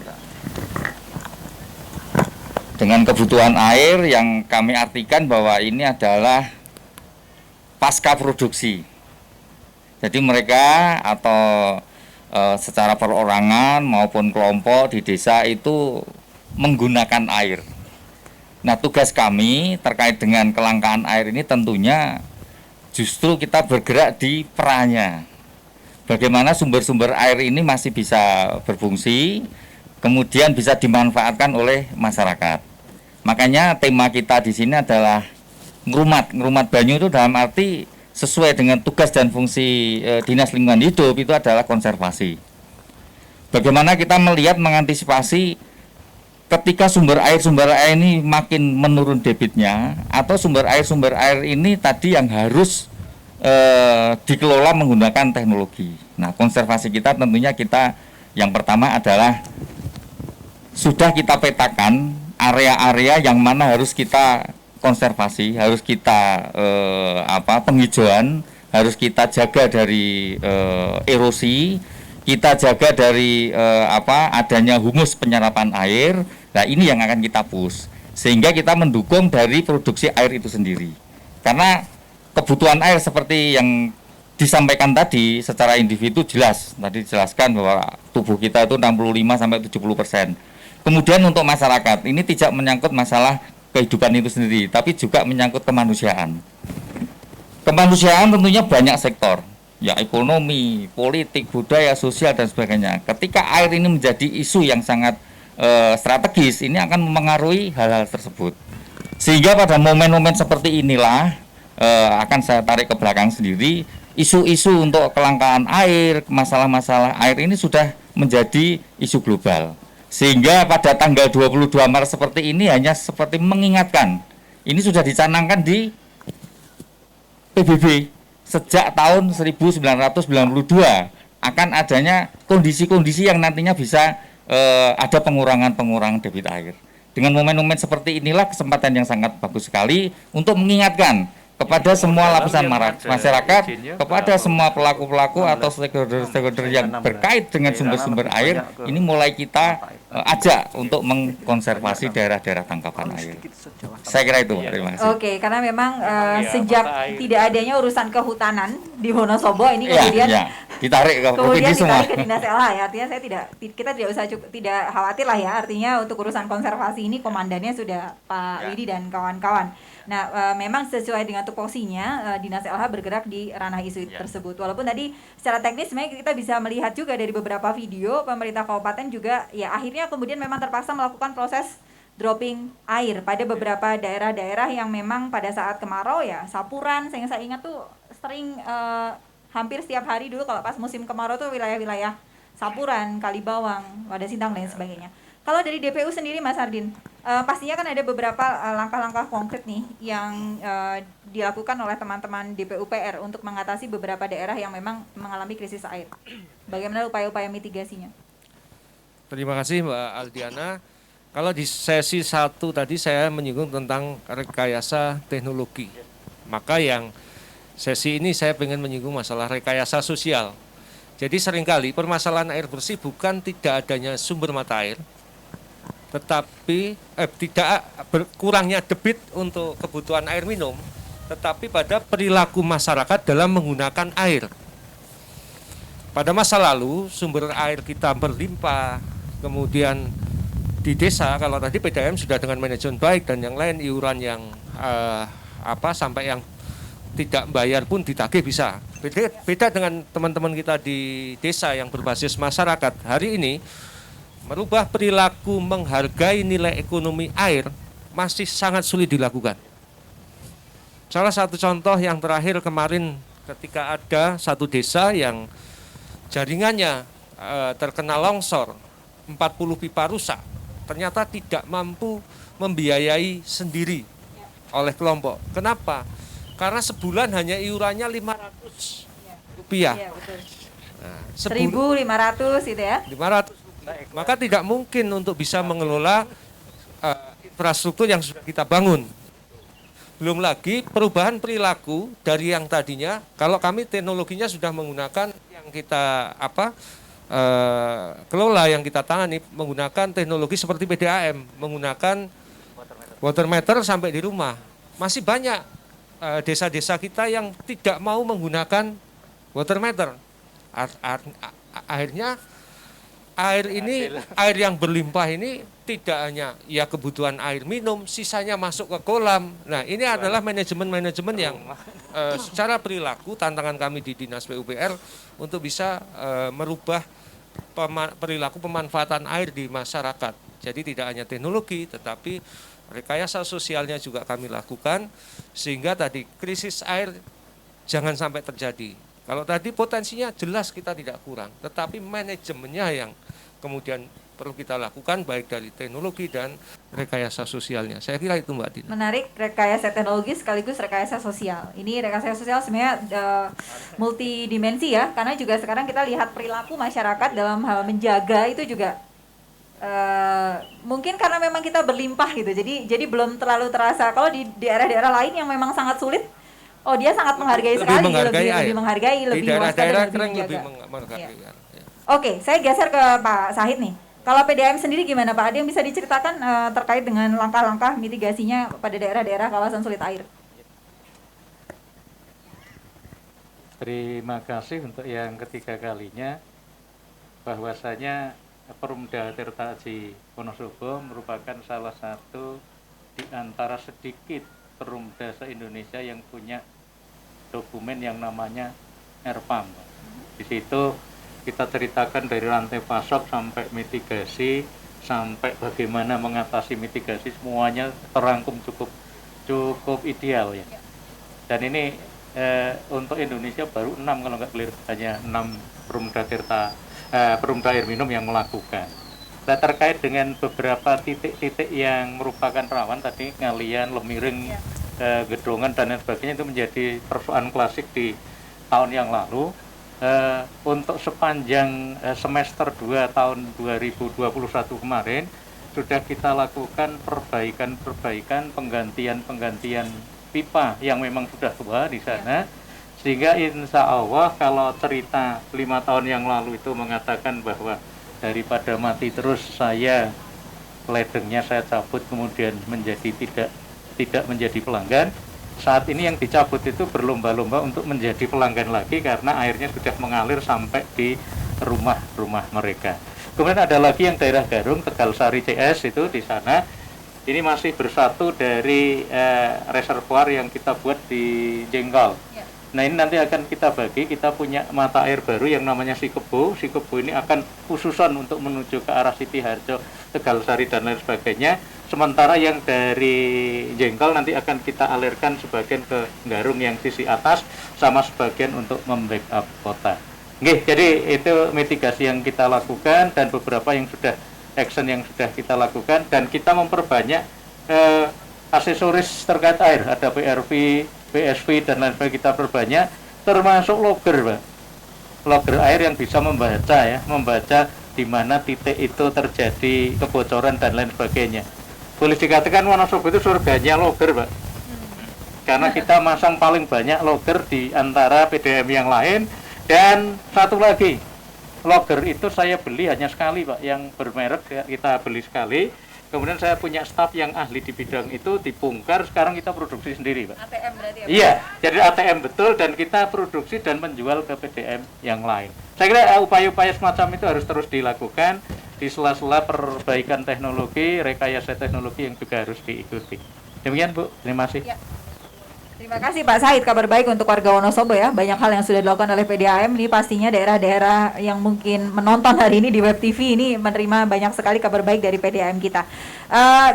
dengan kebutuhan air yang kami artikan bahwa ini adalah pasca produksi. Jadi mereka atau secara perorangan maupun kelompok di desa itu menggunakan air. Nah, tugas kami terkait dengan kelangkaan air ini tentunya justru kita bergerak di perannya. Bagaimana sumber-sumber air ini masih bisa berfungsi, kemudian bisa dimanfaatkan oleh masyarakat. Makanya tema kita di sini adalah ngerumat banyu itu dalam arti sesuai dengan tugas dan fungsi Dinas Lingkungan Hidup itu adalah konservasi. Bagaimana kita melihat mengantisipasi ketika sumber air ini makin menurun debitnya atau sumber air ini tadi yang harus dikelola menggunakan teknologi. Nah, konservasi kita tentunya kita yang pertama adalah sudah kita petakan area-area yang mana harus kita konservasi, harus kita penghijauan, harus kita jaga dari erosi, kita jaga dari adanya humus penyerapan air. Nah, ini yang akan kita push sehingga kita mendukung dari produksi air itu sendiri. Karena kebutuhan air seperti yang disampaikan tadi secara individu jelas, tadi dijelaskan bahwa tubuh kita itu 65-70%. Kemudian untuk masyarakat ini tidak menyangkut masalah kehidupan itu sendiri, tapi juga menyangkut kemanusiaan. Kemanusiaan tentunya banyak sektor, ya ekonomi, politik, budaya, sosial dan sebagainya. Ketika air ini menjadi isu yang sangat strategis, ini akan memengaruhi hal-hal tersebut. Sehingga pada momen-momen seperti inilah akan saya tarik ke belakang sendiri, isu-isu untuk kelangkaan air, masalah-masalah air ini sudah menjadi isu global. Sehingga pada tanggal 22 Maret seperti ini hanya seperti mengingatkan. Ini sudah dicanangkan di PBB sejak tahun 1992 akan adanya kondisi-kondisi yang nantinya bisa ada pengurangan debit air. Dengan momen-momen seperti inilah kesempatan yang sangat bagus sekali untuk mengingatkan kepada semua lapisan masyarakat, kepada semua pelaku-pelaku atau stakeholder yang berkait dengan sumber-sumber air, ini mulai kita ajak untuk mengkonservasi daerah-daerah tangkapan air. Saya kira itu, terima kasih. Oke, karena memang sejak tidak adanya urusan kehutanan di Wonosobo ini kemudian ditarik ke provinsi semua. Ditarik ke Dinas LH ya. Artinya kita tidak usah tidak khawatir lah ya. Artinya untuk urusan konservasi ini komandannya sudah Pak Widi dan kawan-kawan. Nah, memang sesuai dengan tupoksinya Dinas LH bergerak di ranah isu tersebut. Walaupun tadi secara teknis sebenarnya kita bisa melihat juga dari beberapa video pemerintah kabupaten juga ya akhirnya kemudian memang terpaksa melakukan proses dropping air pada beberapa daerah-daerah yang memang pada saat kemarau ya Sapuran, yang saya ingat tuh sering hampir setiap hari dulu kalau pas musim kemarau tuh wilayah-wilayah Sapuran, Kalibawang, Wadah Sintang dan sebagainya. Kalau dari DPU sendiri Mas Ardin, pastinya kan ada beberapa langkah-langkah konkret nih yang dilakukan oleh teman-teman DPU PR untuk mengatasi beberapa daerah yang memang mengalami krisis air. Bagaimana upaya-upaya mitigasinya? Terima kasih Mbak Aldiana. Kalau di sesi 1 tadi saya menyinggung tentang rekayasa teknologi. Maka yang sesi ini saya ingin menyinggung masalah rekayasa sosial. Jadi seringkali permasalahan air bersih bukan tidak adanya sumber mata air, tetapi tidak berkurangnya debit untuk kebutuhan air minum, tetapi pada perilaku masyarakat dalam menggunakan air. Pada masa lalu sumber air kita berlimpah, kemudian di desa kalau tadi PDAM sudah dengan manajemen baik dan yang lain iuran yang sampai yang tidak bayar pun ditagih bisa. Beda dengan teman-teman kita di desa yang berbasis masyarakat hari ini. Merubah perilaku menghargai nilai ekonomi air masih sangat sulit dilakukan. Salah satu contoh yang terakhir kemarin ketika ada satu desa yang jaringannya terkena longsor, 40 pipa rusak, ternyata tidak mampu membiayai sendiri oleh kelompok. Kenapa? Karena sebulan hanya iurannya 500 rupiah. Iya, betul. Nah, 1.500 gitu ya. 500. Maka tidak mungkin untuk bisa mengelola infrastruktur yang sudah kita bangun. Belum lagi perubahan perilaku dari yang tadinya, kalau kami teknologinya sudah menggunakan yang kita kelola, yang kita tangani menggunakan teknologi seperti PDAM, menggunakan water meter sampai di rumah. Masih banyak desa-desa kita yang tidak mau menggunakan water meter. Akhirnya air yang berlimpah ini tidak hanya ya kebutuhan air minum, sisanya masuk ke kolam. Nah, ini adalah manajemen yang secara perilaku tantangan kami di Dinas PUPR untuk bisa merubah perilaku pemanfaatan air di masyarakat. Jadi tidak hanya teknologi, tetapi rekayasa sosialnya juga kami lakukan sehingga tadi krisis air jangan sampai terjadi. Kalau tadi potensinya jelas kita tidak kurang, tetapi manajemennya yang kemudian perlu kita lakukan baik dari teknologi dan rekayasa sosialnya. Saya kira itu Mbak Dina. Menarik, rekayasa teknologi sekaligus rekayasa sosial. Ini rekayasa sosial sebenarnya multidimensi ya, karena juga sekarang kita lihat perilaku masyarakat dalam hal menjaga itu juga mungkin karena memang kita berlimpah gitu. Jadi belum terlalu terasa. Kalau di daerah-daerah lain yang memang sangat sulit, oh dia sangat menghargai sekali, lebih menghargai, lebih waspada dan lebih menjaga. Menghargai. Ya. Oke, saya geser ke Pak Sahid nih. Kalau PDAM sendiri gimana Pak? Ada yang bisa diceritakan terkait dengan langkah-langkah mitigasinya pada daerah-daerah kawasan sulit air? Terima kasih untuk yang ketiga kalinya, bahwasanya Perumda Tirta Aji Wonosobo merupakan salah satu di antara sedikit perumda se-Indonesia yang punya dokumen yang namanya RPAM. Di situ kita ceritakan dari rantai pasok sampai mitigasi, sampai bagaimana mengatasi mitigasi, semuanya terangkum cukup ideal ya. Dan ini untuk Indonesia baru 6 kalau nggak keliru, hanya 6 perumda air minum yang melakukan. Nah, terkait dengan beberapa titik-titik yang merupakan rawan tadi, Ngalian, Lemiring, Gedongan dan lain sebagainya, itu menjadi persoalan klasik di tahun yang lalu. Untuk sepanjang semester 2 tahun 2021 kemarin sudah kita lakukan perbaikan, penggantian pipa yang memang sudah tua di sana, sehingga insya Allah kalau cerita 5 tahun yang lalu itu mengatakan bahwa daripada mati terus ledengnya saya cabut kemudian menjadi tidak menjadi pelanggan. Saat ini yang dicabut itu berlomba-lomba untuk menjadi pelanggan lagi karena airnya sudah mengalir sampai di rumah-rumah mereka. Kemudian ada lagi yang daerah Garung, Tegal Sari CS itu di sana. Ini masih bersatu dari reservoir yang kita buat di Jengkol. Nah, ini nanti akan kita bagi, kita punya mata air baru yang namanya Sikebo. Sikebo ini akan khususan untuk menuju ke arah Siti Harjo, Tegal Sari dan lain sebagainya. Sementara yang dari Jengkol nanti akan kita alirkan sebagian ke Garung yang sisi atas, sama sebagian untuk membackup kota. Oke, jadi itu mitigasi yang kita lakukan dan beberapa yang sudah action yang sudah kita lakukan, dan kita memperbanyak aksesoris terkait air, ada PRV, PSV dan lain sebagainya kita perbanyak, termasuk logger, Pak. Logger air yang bisa membaca di mana titik itu terjadi kebocoran dan lain sebagainya. Boleh dikatakan Wonosobo itu surganya logger, Pak. Karena kita masang paling banyak logger di antara PDAM yang lain. Dan satu lagi, logger itu saya beli hanya sekali, Pak, yang bermerek kita beli sekali. Kemudian saya punya staf yang ahli di bidang itu, dibongkar, sekarang kita produksi sendiri, Pak. ATM berarti ya, Pak? Iya, jadi ATM betul, dan kita produksi dan menjual ke PDAM yang lain. Saya kira upaya-upaya semacam itu harus terus dilakukan di sela-sela perbaikan teknologi, rekayasa teknologi yang juga harus diikuti. Demikian, Bu, terima kasih. Ya. Terima kasih Pak Said, kabar baik untuk warga Wonosobo ya. Banyak hal yang sudah dilakukan oleh PDAM. Ini pastinya daerah-daerah yang mungkin menonton hari ini di Web TV ini menerima banyak sekali kabar baik dari PDAM kita.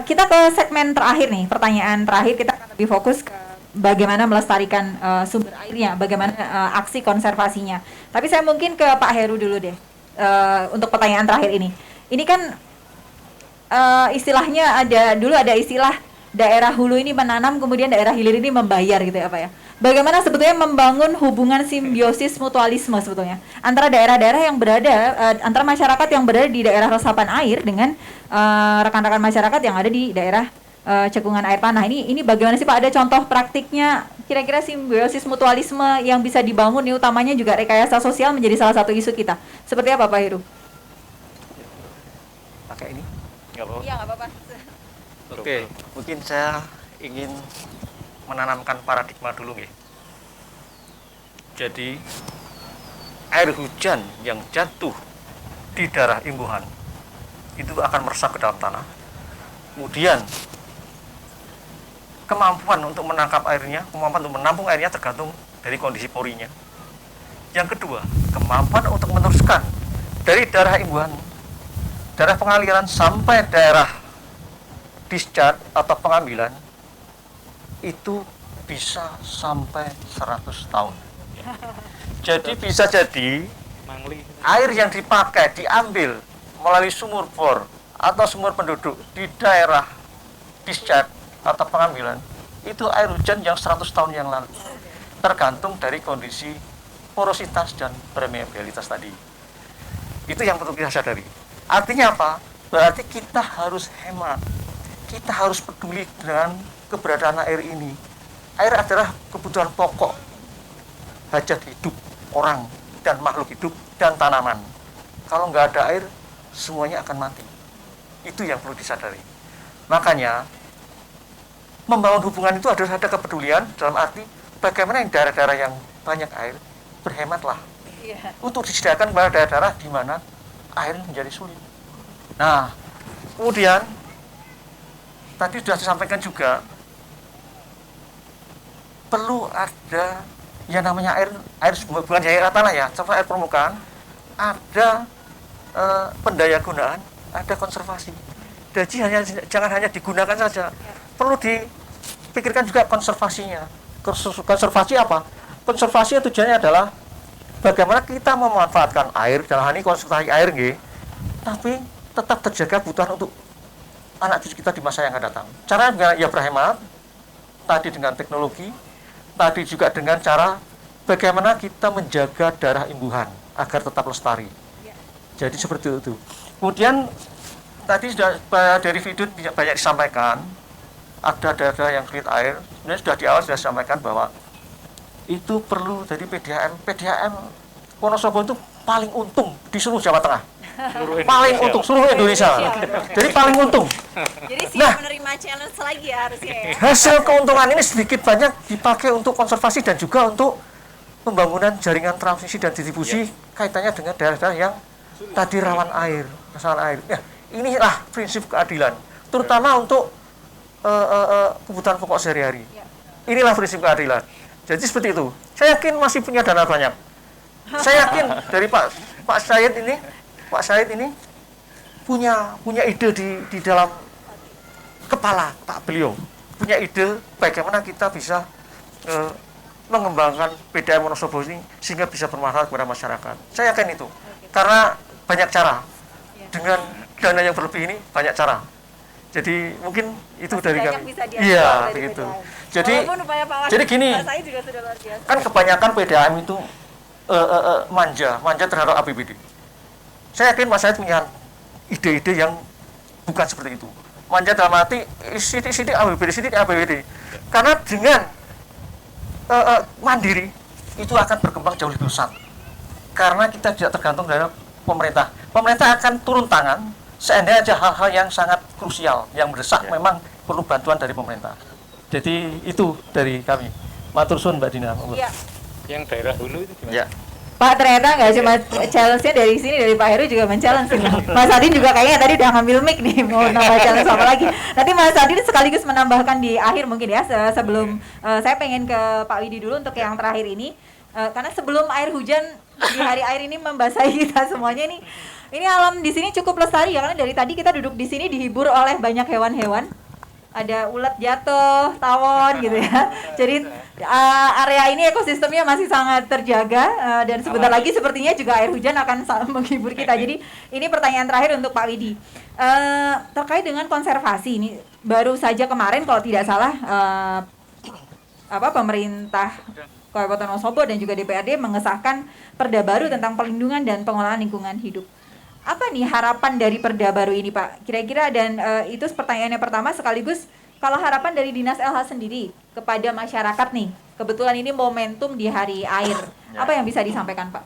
Kita ke segmen terakhir nih, pertanyaan terakhir. Kita akan lebih fokus ke bagaimana melestarikan sumber airnya, bagaimana aksi konservasinya. Tapi saya mungkin ke Pak Heru dulu deh, untuk pertanyaan terakhir ini. Ini kan istilahnya dulu ada istilah daerah hulu ini menanam, kemudian daerah hilir ini membayar gitu ya Pak ya. Bagaimana sebetulnya membangun hubungan simbiosis mutualisme sebetulnya antara daerah-daerah yang berada, antara masyarakat yang berada di daerah resapan air dengan rekan-rekan masyarakat yang ada di daerah cekungan air tanah. Ini bagaimana sih Pak? Ada contoh praktiknya kira-kira simbiosis mutualisme yang bisa dibangun nih, utamanya juga rekayasa sosial menjadi salah satu isu kita. Seperti apa Pak Heru? Pakai ini? Iya, nggak apa-apa. Oke, mungkin saya ingin menanamkan paradigma dulu nih. Jadi air hujan yang jatuh di daerah imbuhan itu akan meresap ke dalam tanah. Kemudian kemampuan untuk menangkap airnya, kemampuan untuk menampung airnya tergantung dari kondisi porinya. Yang kedua, kemampuan untuk meneruskan dari daerah imbuhan, daerah pengaliran sampai daerah discharge atau pengambilan itu bisa sampai 100 tahun. Jadi bisa jadi air yang dipakai, diambil melalui sumur bor atau sumur penduduk di daerah discharge atau pengambilan itu air hujan yang 100 tahun yang lalu, tergantung dari kondisi porositas dan permeabilitas tadi. Itu yang perlu kita sadari. Artinya apa? Berarti kita harus hemat, kita harus peduli dengan keberadaan air ini. Air adalah kebutuhan pokok hajat hidup orang dan makhluk hidup dan tanaman. Kalau nggak ada air, semuanya akan mati. Itu yang perlu disadari. Makanya membangun hubungan itu adalah ada kepedulian dalam arti bagaimana yang daerah-daerah yang banyak air berhematlah untuk disediakan pada daerah-daerah di mana air menjadi sulit. Nah, kemudian tadi sudah disampaikan juga perlu ada yang namanya air bukan air tanah ya, contoh air permukaan, ada pendaya gunaan, ada konservasi. Jadi jangan hanya digunakan saja, perlu dipikirkan juga konservasinya. Konservasi apa? Konservasi tujuannya adalah bagaimana kita memanfaatkan air, dalam hal ini konservasi air tapi tetap terjaga kebutuhan untuk anak cucu kita di masa yang akan datang. Caranya ya berhemat, tadi dengan teknologi, tadi juga dengan cara bagaimana kita menjaga daerah imbuhan agar tetap lestari. Jadi seperti itu. Kemudian tadi sudah dari video banyak disampaikan, ada daerah yang sulit air. Sebenarnya sudah di awal sudah disampaikan bahwa itu perlu dari PDAM Wonosobo itu paling untung di seluruh Jawa Tengah. Paling untung seluruh Indonesia. Jadi paling untung. Jadi siap menerima challenge lagi ya harusnya ya. Hasil keuntungan ini sedikit banyak dipakai untuk konservasi dan juga untuk pembangunan jaringan transmisi dan distribusi kaitannya dengan daerah-daerah yang tadi rawan air, masalah air. Ya, inilah prinsip keadilan, terutama untuk kebutuhan pokok sehari-hari. Inilah prinsip keadilan. Jadi seperti itu. Saya yakin masih punya dana banyak. Saya yakin dari Pak Syahid ini punya ide di dalam kepala Pak beliau, punya ide bagaimana kita bisa mengembangkan PDAM Wonosobo ini sehingga bisa bermanfaat kepada masyarakat. Saya yakin itu, karena banyak cara. Dengan dana yang berlebih ini banyak cara. Jadi mungkin itu dari kami. Iya, begitu. Jadi gini, kan kebanyakan PDAM itu manja terhadap APBD. Saya yakin Mas Syahid punya ide-ide yang bukan seperti itu. Manja dalam arti sidik APBD. Karena dengan mandiri itu akan berkembang jauh lebih besar. Karena kita tidak tergantung dari pemerintah. Pemerintah akan turun tangan seandainya ada hal-hal yang sangat krusial, yang mendesak memang perlu bantuan dari pemerintah. Jadi itu dari kami. Matur suwun Mbak Dina. Iya. Yang daerah hulu itu gimana? Ya. Pak, ternyata nggak cuma challenge-nya dari sini, dari Pak Heru juga men-challenge. Mas Adin juga kayaknya tadi udah ngambil mic nih, mau nambah challenge apa lagi. Nanti Mas Adin sekaligus menambahkan di akhir mungkin ya, sebelum saya pengen ke Pak Widi dulu untuk yang terakhir ini. Karena sebelum air hujan di hari air ini membasahi kita semuanya ini alam di sini cukup lestari ya, karena dari tadi kita duduk di sini dihibur oleh banyak hewan-hewan. ada ulat jatuh, tawon gitu ya. Jadi area ini ekosistemnya masih sangat terjaga dan sebentar lagi sepertinya juga air hujan akan menghibur kita. Jadi ini pertanyaan terakhir untuk Pak Widi. Terkait dengan konservasi ini baru saja kemarin kalau tidak salah pemerintah Kabupaten Wonosobo dan juga DPRD mengesahkan Perda baru tentang perlindungan dan pengelolaan lingkungan hidup. Apa nih harapan dari Perda baru ini, Pak? Kira-kira dan itu pertanyaannya pertama, sekaligus kalau harapan dari Dinas LH sendiri kepada masyarakat nih, kebetulan ini momentum di Hari Air, apa yang bisa disampaikan, Pak?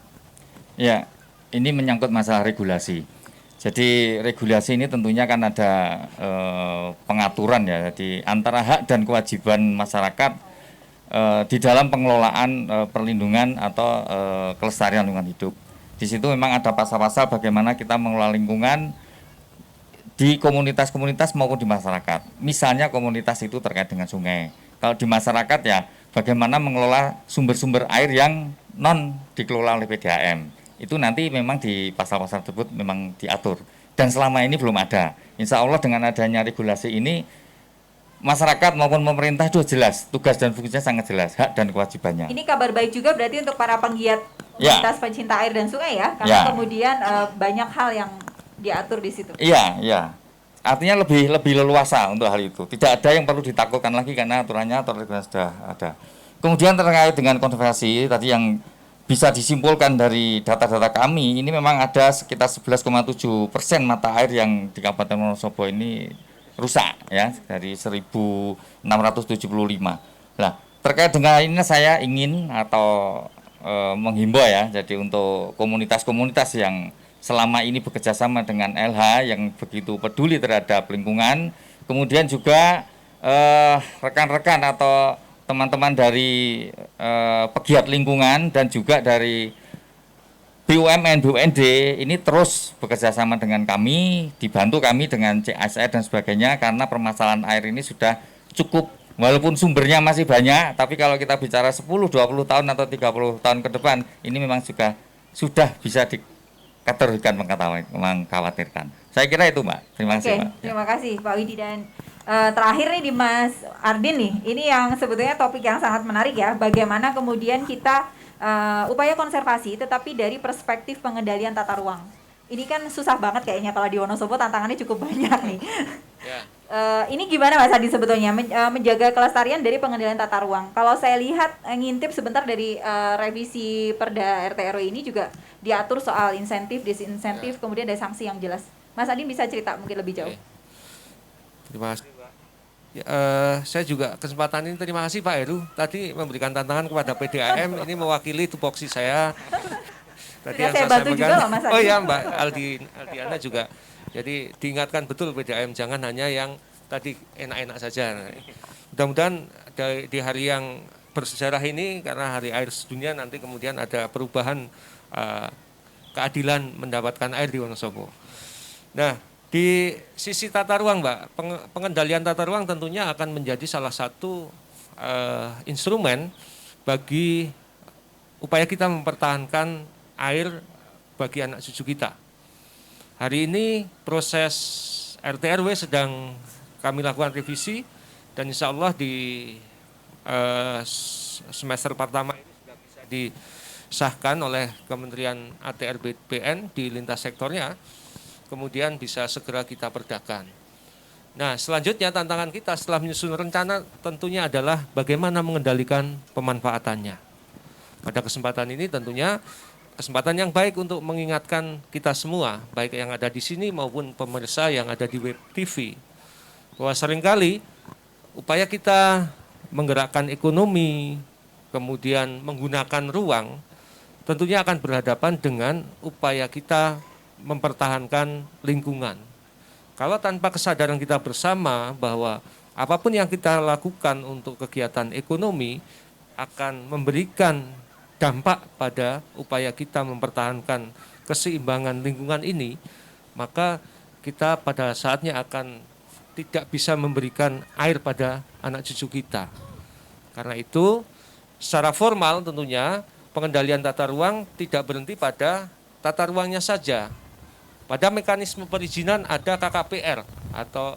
Ya, ini menyangkut masalah regulasi. Jadi regulasi ini tentunya kan ada pengaturan ya, jadi antara hak dan kewajiban masyarakat di dalam pengelolaan perlindungan atau kelestarian lingkungan hidup. Di situ memang ada pasal-pasal bagaimana kita mengelola lingkungan di komunitas-komunitas maupun di masyarakat. Misalnya komunitas itu terkait dengan sungai. Kalau di masyarakat ya bagaimana mengelola sumber-sumber air yang non dikelola oleh PDAM. Itu nanti memang di pasal-pasal tersebut memang diatur. Dan selama ini belum ada. Insya Allah dengan adanya regulasi ini masyarakat maupun pemerintah sudah jelas, tugas dan fungsinya sangat jelas, hak dan kewajibannya. Ini kabar baik juga berarti untuk para penggiat komunitas pencinta air dan sungai ya, karena kemudian banyak hal yang diatur di situ. Iya. Artinya lebih leluasa untuk hal itu. Tidak ada yang perlu ditakutkan lagi karena aturannya atau regulasi sudah ada. Kemudian terkait dengan konservasi tadi yang bisa disimpulkan dari data-data kami, ini memang ada sekitar 11,7% mata air yang di Kabupaten Wonosobo ini rusak ya, dari 1.675. Nah, terkait dengan ini saya ingin atau menghimbau ya, jadi untuk komunitas-komunitas yang selama ini bekerja sama dengan LH yang begitu peduli terhadap lingkungan, kemudian juga rekan-rekan atau teman-teman dari pegiat lingkungan dan juga dari BUMN, BUMD ini terus bekerja sama dengan kami, dibantu kami dengan CSR dan sebagainya karena permasalahan air ini sudah cukup, walaupun sumbernya masih banyak, tapi kalau kita bicara 10, 20 tahun atau 30 tahun ke depan, ini memang juga sudah bisa dikategorikan mengkhawatirkan. Saya kira itu, Mbak. Terima kasih, Mbak. Terima kasih Pak Widi. Dan terakhir nih di Mas Ardin nih, ini yang sebetulnya topik yang sangat menarik ya, bagaimana kemudian kita upaya konservasi tetapi dari perspektif pengendalian tata ruang. Ini kan susah banget kayaknya kalau di Wonosobo, tantangannya cukup banyak nih. Ini gimana Mas Adi sebetulnya menjaga kelestarian dari pengendalian tata ruang? Kalau saya lihat ngintip sebentar dari revisi Perda RT RW ini juga diatur soal insentif, disinsentif, kemudian ada sanksi yang jelas. Mas Adi bisa cerita mungkin lebih jauh. Terima kasih. Saya juga kesempatan ini terima kasih Pak Heru tadi memberikan tantangan kepada PDAM, ini mewakili tupoksi saya. Tadi yang saya bantu juga loh, Mas Adi. Oh iya Mbak Aldiana juga. Jadi diingatkan betul PDAM jangan hanya yang tadi enak-enak saja. Mudah-mudahan di hari yang bersejarah ini karena Hari Air Sedunia nanti kemudian ada perubahan keadilan mendapatkan air di Wonosobo. Nah, di sisi tata ruang, Mbak, pengendalian tata ruang tentunya akan menjadi salah satu instrumen bagi upaya kita mempertahankan air bagi anak cucu kita. Hari ini proses RT RW sedang kami lakukan revisi dan insya Allah di semester pertama ini sudah bisa disahkan oleh Kementerian ATR BPN di lintas sektornya. Kemudian bisa segera kita perdakan. Nah, selanjutnya tantangan kita setelah menyusun rencana tentunya adalah bagaimana mengendalikan pemanfaatannya. Pada kesempatan ini tentunya kesempatan yang baik untuk mengingatkan kita semua, baik yang ada di sini maupun pemirsa yang ada di web TV, bahwa seringkali upaya kita menggerakkan ekonomi, kemudian menggunakan ruang, tentunya akan berhadapan dengan upaya kita mempertahankan lingkungan. Kalau tanpa kesadaran kita bersama bahwa apapun yang kita lakukan untuk kegiatan ekonomi akan memberikan dampak pada upaya kita mempertahankan keseimbangan lingkungan ini, maka kita pada saatnya akan tidak bisa memberikan air pada anak cucu kita. Karena itu, secara formal tentunya pengendalian tata ruang tidak berhenti pada tata ruangnya saja. Pada mekanisme perizinan ada KKPR atau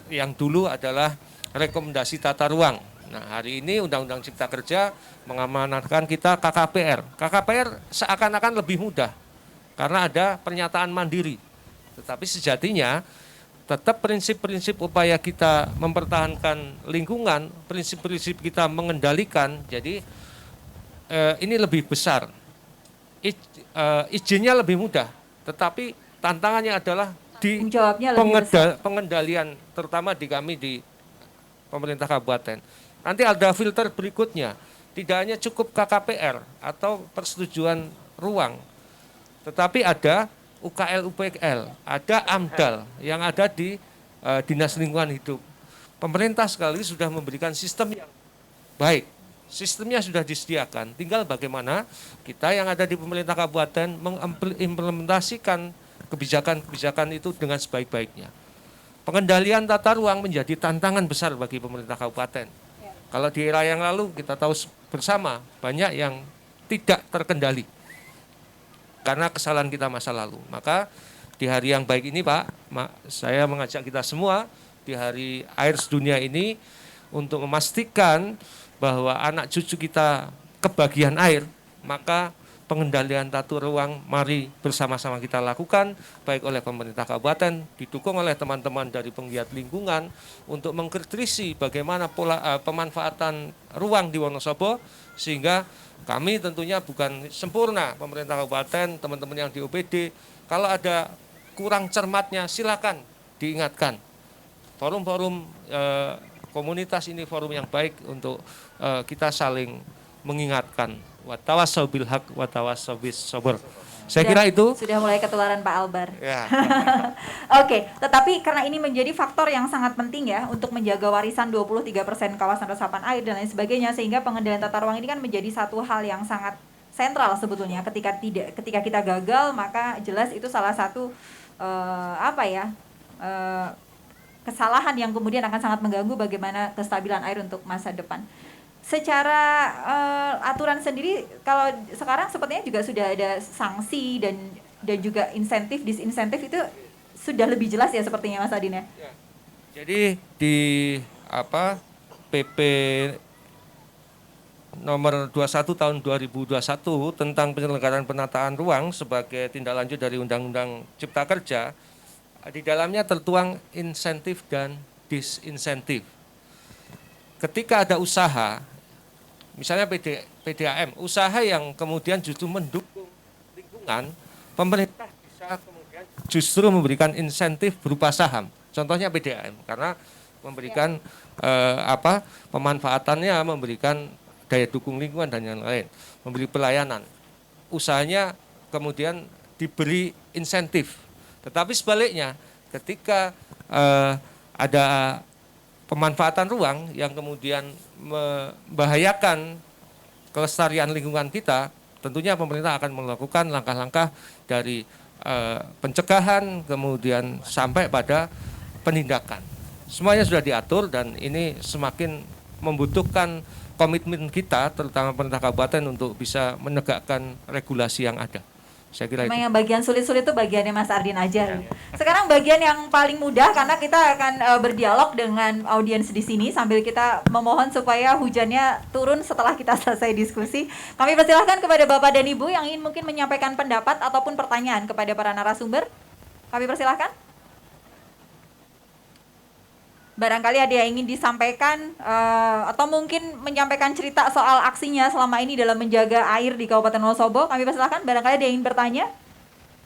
yang dulu adalah rekomendasi tata ruang. Nah, hari ini Undang-Undang Cipta Kerja mengamanatkan kita KKPR. KKPR seakan-akan lebih mudah karena ada pernyataan mandiri. Tetapi sejatinya tetap prinsip-prinsip upaya kita mempertahankan lingkungan, prinsip-prinsip kita mengendalikan. Jadi ini lebih besar. Izinnya lebih mudah, tetapi tantangannya adalah di pengendalian, terutama di kami di pemerintah kabupaten. Nanti ada filter berikutnya, tidak hanya cukup KKPR atau persetujuan ruang, tetapi ada UKL, UPL, ada AMDAL yang ada di Dinas Lingkungan Hidup. Pemerintah sekali sudah memberikan sistem yang baik, sistemnya sudah disediakan, tinggal bagaimana kita yang ada di pemerintah kabupaten mengimplementasikan kebijakan-kebijakan itu dengan sebaik-baiknya. Pengendalian tata ruang menjadi tantangan besar bagi pemerintah kabupaten. Kalau di era yang lalu kita tahu bersama banyak yang tidak terkendali karena kesalahan kita masa lalu. Maka di hari yang baik ini Pak, saya mengajak kita semua di hari air sedunia ini untuk memastikan bahwa anak cucu kita kebagian air, maka pengendalian tata ruang mari bersama-sama kita lakukan, baik oleh pemerintah kabupaten, didukung oleh teman-teman dari penggiat lingkungan untuk mengkritisi bagaimana pola pemanfaatan ruang di Wonosobo, sehingga kami tentunya bukan sempurna, pemerintah kabupaten, teman-teman yang di OPD, kalau ada kurang cermatnya silakan diingatkan. Forum-forum komunitas ini forum yang baik untuk kita saling mengingatkan. Watawasau bil haq, watawasau bis sabr. Saya kira itu sudah mulai ketularan Pak Albar. ya. Oke, tetapi karena ini menjadi faktor yang sangat penting ya untuk menjaga warisan 23% kawasan resapan air dan lain sebagainya, sehingga pengendalian tata ruang ini kan menjadi satu hal yang sangat sentral sebetulnya. Ketika kita gagal, maka jelas itu salah satu kesalahan yang kemudian akan sangat mengganggu bagaimana kestabilan air untuk masa depan. Secara aturan sendiri, kalau sekarang sepertinya juga sudah ada sanksi dan juga insentif, disinsentif itu sudah lebih jelas ya sepertinya Mas Adin ya. Jadi di PP nomor 21 tahun 2021 tentang penyelenggaraan penataan ruang sebagai tindak lanjut dari Undang-Undang Cipta Kerja, di dalamnya tertuang insentif dan disinsentif. Ketika ada usaha, misalnya PDAM, usaha yang kemudian justru mendukung lingkungan, pemerintah bisa kemudian justru memberikan insentif berupa saham. Contohnya PDAM, karena memberikan pemanfaatannya, memberikan daya dukung lingkungan dan yang lain, memberi pelayanan. Usahanya kemudian diberi insentif. Tetapi sebaliknya, ketika ada pemanfaatan ruang yang kemudian membahayakan kelestarian lingkungan kita, tentunya pemerintah akan melakukan langkah-langkah dari pencegahan kemudian sampai pada penindakan. Semuanya sudah diatur dan ini semakin membutuhkan komitmen kita, terutama pemerintah kabupaten untuk bisa menegakkan regulasi yang ada. Saya kira Memang itu. yang bagian sulit-sulit itu bagiannya Mas Ardin aja. Sekarang bagian yang paling mudah, karena kita akan berdialog dengan audiens di sini sambil kita memohon supaya hujannya turun setelah kita selesai diskusi. Kami persilahkan kepada Bapak dan Ibu yang ingin mungkin menyampaikan pendapat ataupun pertanyaan kepada para narasumber. Kami persilahkan. Barangkali ada yang ingin disampaikan atau mungkin menyampaikan cerita soal aksinya selama ini dalam menjaga air di Kabupaten Wonosobo. Kami persilahkan, barangkali ada yang ingin bertanya.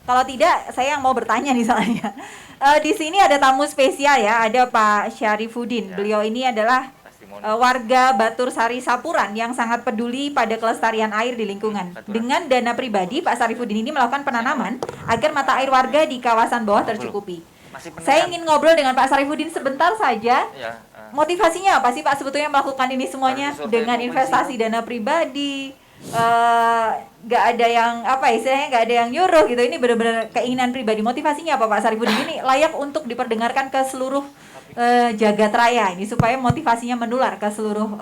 Kalau tidak, saya yang mau bertanya nih soalnya. Di sini ada tamu spesial ya, ada Pak Syarifuddin. Beliau ini adalah warga Batur Sari Sapuran yang sangat peduli pada kelestarian air di lingkungan. Dengan dana pribadi, Pak Syarifuddin ini melakukan penanaman agar mata air warga di kawasan bawah tercukupi. Saya ingin ngobrol dengan Pak Syarifuddin sebentar saja. Motivasinya apa sih Pak sebetulnya melakukan ini semuanya dengan investasi dana pribadi? Nggak ada yang istilahnya nggak ada yang nyuruh gitu. Ini benar-benar keinginan pribadi. Motivasinya apa Pak Syarifuddin? Ini layak untuk diperdengarkan ke seluruh jagat raya ini supaya motivasinya menular ke seluruh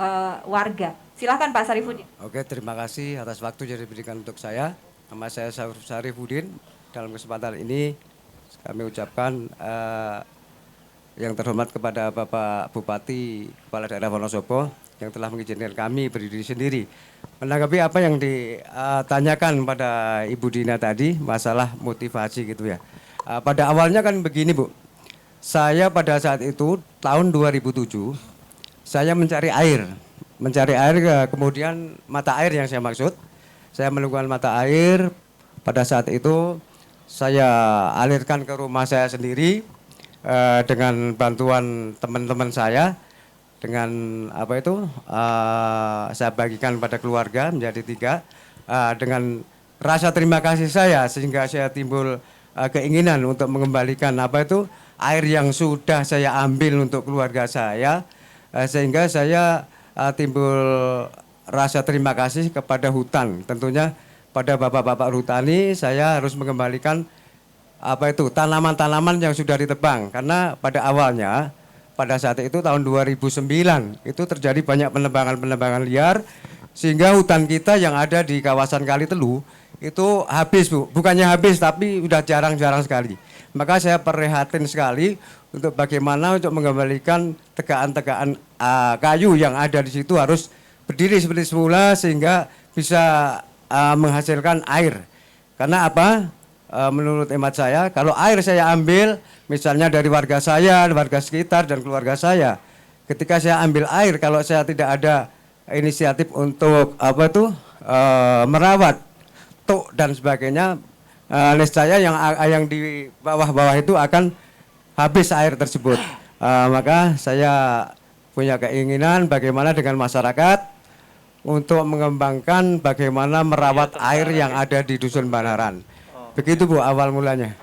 warga. Silahkan Pak Syarifuddin. Oke, terima kasih atas waktu yang diberikan untuk saya. Nama saya Syarifuddin. Dalam kesempatan ini kami ucapkan yang terhormat kepada Bapak Bupati Kepala Daerah Wonosobo yang telah mengizinkan kami berdiri sendiri. Menanggapi apa yang ditanyakan pada Ibu Dina tadi, masalah motivasi gitu ya. Pada awalnya kan begini Bu, saya pada saat itu tahun 2007, saya mencari air, kemudian mata air yang saya maksud. Saya menemukan mata air, pada saat itu saya alirkan ke rumah saya sendiri dengan bantuan teman-teman saya, dengan saya bagikan pada keluarga menjadi 3, dengan rasa terima kasih saya sehingga saya timbul keinginan untuk mengembalikan air yang sudah saya ambil untuk keluarga saya, sehingga saya timbul rasa terima kasih kepada hutan. Tentunya pada bapak-bapak hutani saya harus mengembalikan tanaman-tanaman yang sudah ditebang, karena pada awalnya pada saat itu tahun 2009 itu terjadi banyak penebangan liar sehingga hutan kita yang ada di kawasan Kalitelu itu habis Bu, bukannya habis tapi udah jarang-jarang sekali. Maka saya prihatin sekali untuk bagaimana untuk mengembalikan tegaan-tegaan kayu yang ada di situ harus berdiri seperti semula sehingga bisa menghasilkan air. Karena menurut hemat saya, kalau air saya ambil misalnya dari warga saya, warga sekitar dan keluarga saya, ketika saya ambil air, kalau saya tidak ada inisiatif untuk merawat tuk dan sebagainya, niscaya yang di bawah-bawah itu akan habis air tersebut. Maka saya punya keinginan bagaimana dengan masyarakat untuk mengembangkan bagaimana merawat air yang ada di Dusun Banaran. Begitu Bu awal mulanya.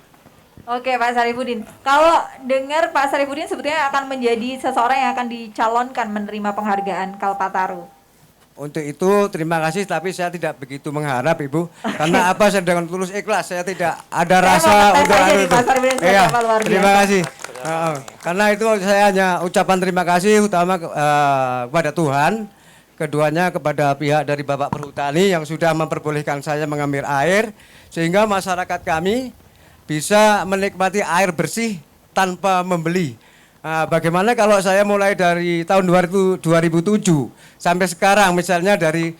Oke Pak Sarifudin, kalau dengar Pak Sarifudin sebetulnya akan menjadi seseorang yang akan dicalonkan menerima penghargaan Kalpataru. Untuk itu terima kasih, tapi saya tidak begitu mengharap Ibu, karena saya dengan tulus ikhlas, saya tidak ada rasa untuk terima kasih. Karena itu saya hanya ucapan terima kasih utama kepada Tuhan, keduanya kepada pihak dari Bapak Perhutani yang sudah memperbolehkan saya mengambil air, sehingga masyarakat kami bisa menikmati air bersih tanpa membeli. Bagaimana kalau saya mulai dari tahun 2007 sampai sekarang, misalnya dari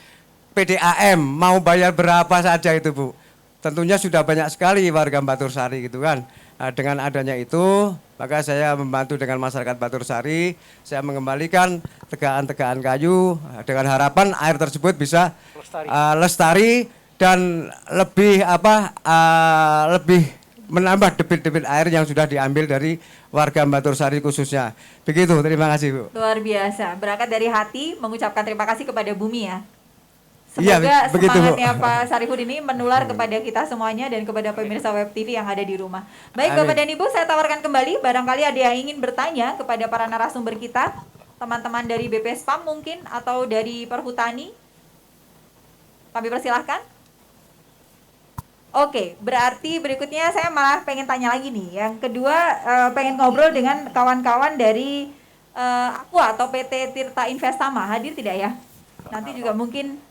PDAM mau bayar berapa saja itu Bu, tentunya sudah banyak sekali warga Batursari gitu kan. Dengan adanya itu, maka saya membantu dengan masyarakat Batursari, saya mengembalikan tegaan-tegaan kayu dengan harapan air tersebut bisa lestari dan lebih lebih menambah debit-debit air yang sudah diambil dari warga Batursari khususnya. Begitu, terima kasih Bu. Luar biasa, berangkat dari hati mengucapkan terima kasih kepada bumi ya. Iya, Semoga begitu, semangatnya Bu. Pak Sarifudin ini menular kepada kita semuanya dan kepada pemirsa Web TV yang ada di rumah. Baik Amin. Bapak dan Ibu, saya tawarkan kembali barangkali ada yang ingin bertanya kepada para narasumber kita, teman-teman dari BPSPAM mungkin atau dari Perhutani. Kami persilahkan. Oke, berarti berikutnya saya malah pengen tanya lagi nih. Yang kedua pengen ngobrol dengan kawan-kawan dari Aqua atau PT Tirta Investama. Hadir tidak ya? Nanti juga mungkin.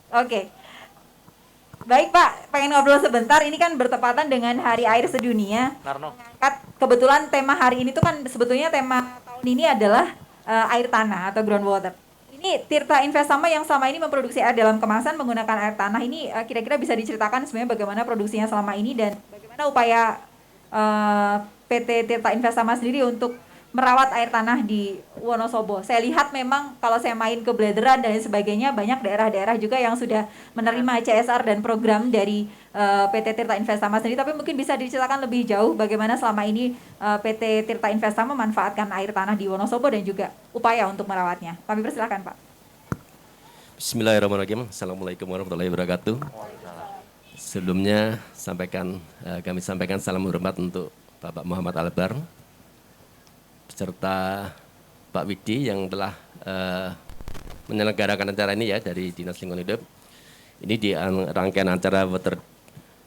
Oke. Baik Pak, pengen ngobrol sebentar. Ini kan bertepatan dengan Hari Air Sedunia. Kebetulan tema hari ini tuh kan sebetulnya tema tahun ini adalah air tanah atau groundwater. Ini Tirta Investama yang selama ini memproduksi air dalam kemasan menggunakan air tanah ini kira-kira bisa diceritakan sebenarnya bagaimana produksinya selama ini dan bagaimana upaya PT Tirta Investama sendiri untuk merawat air tanah di Wonosobo. Saya lihat memang kalau saya main ke Blederan dan sebagainya banyak daerah-daerah juga yang sudah menerima CSR dan program dari PT Tirta Investama sendiri. Tapi mungkin bisa diceritakan lebih jauh bagaimana selama ini PT Tirta Investama memanfaatkan air tanah di Wonosobo dan juga upaya untuk merawatnya. Kami persilakan Pak. Bismillahirrahmanirrahim. Assalamualaikum warahmatullahi wabarakatuh. Sebelumnya kami sampaikan salam hormat untuk Bapak Muhammad Albar beserta Pak Widi yang telah menyelenggarakan acara ini ya dari Dinas Lingkungan Hidup. Ini di rangkaian acara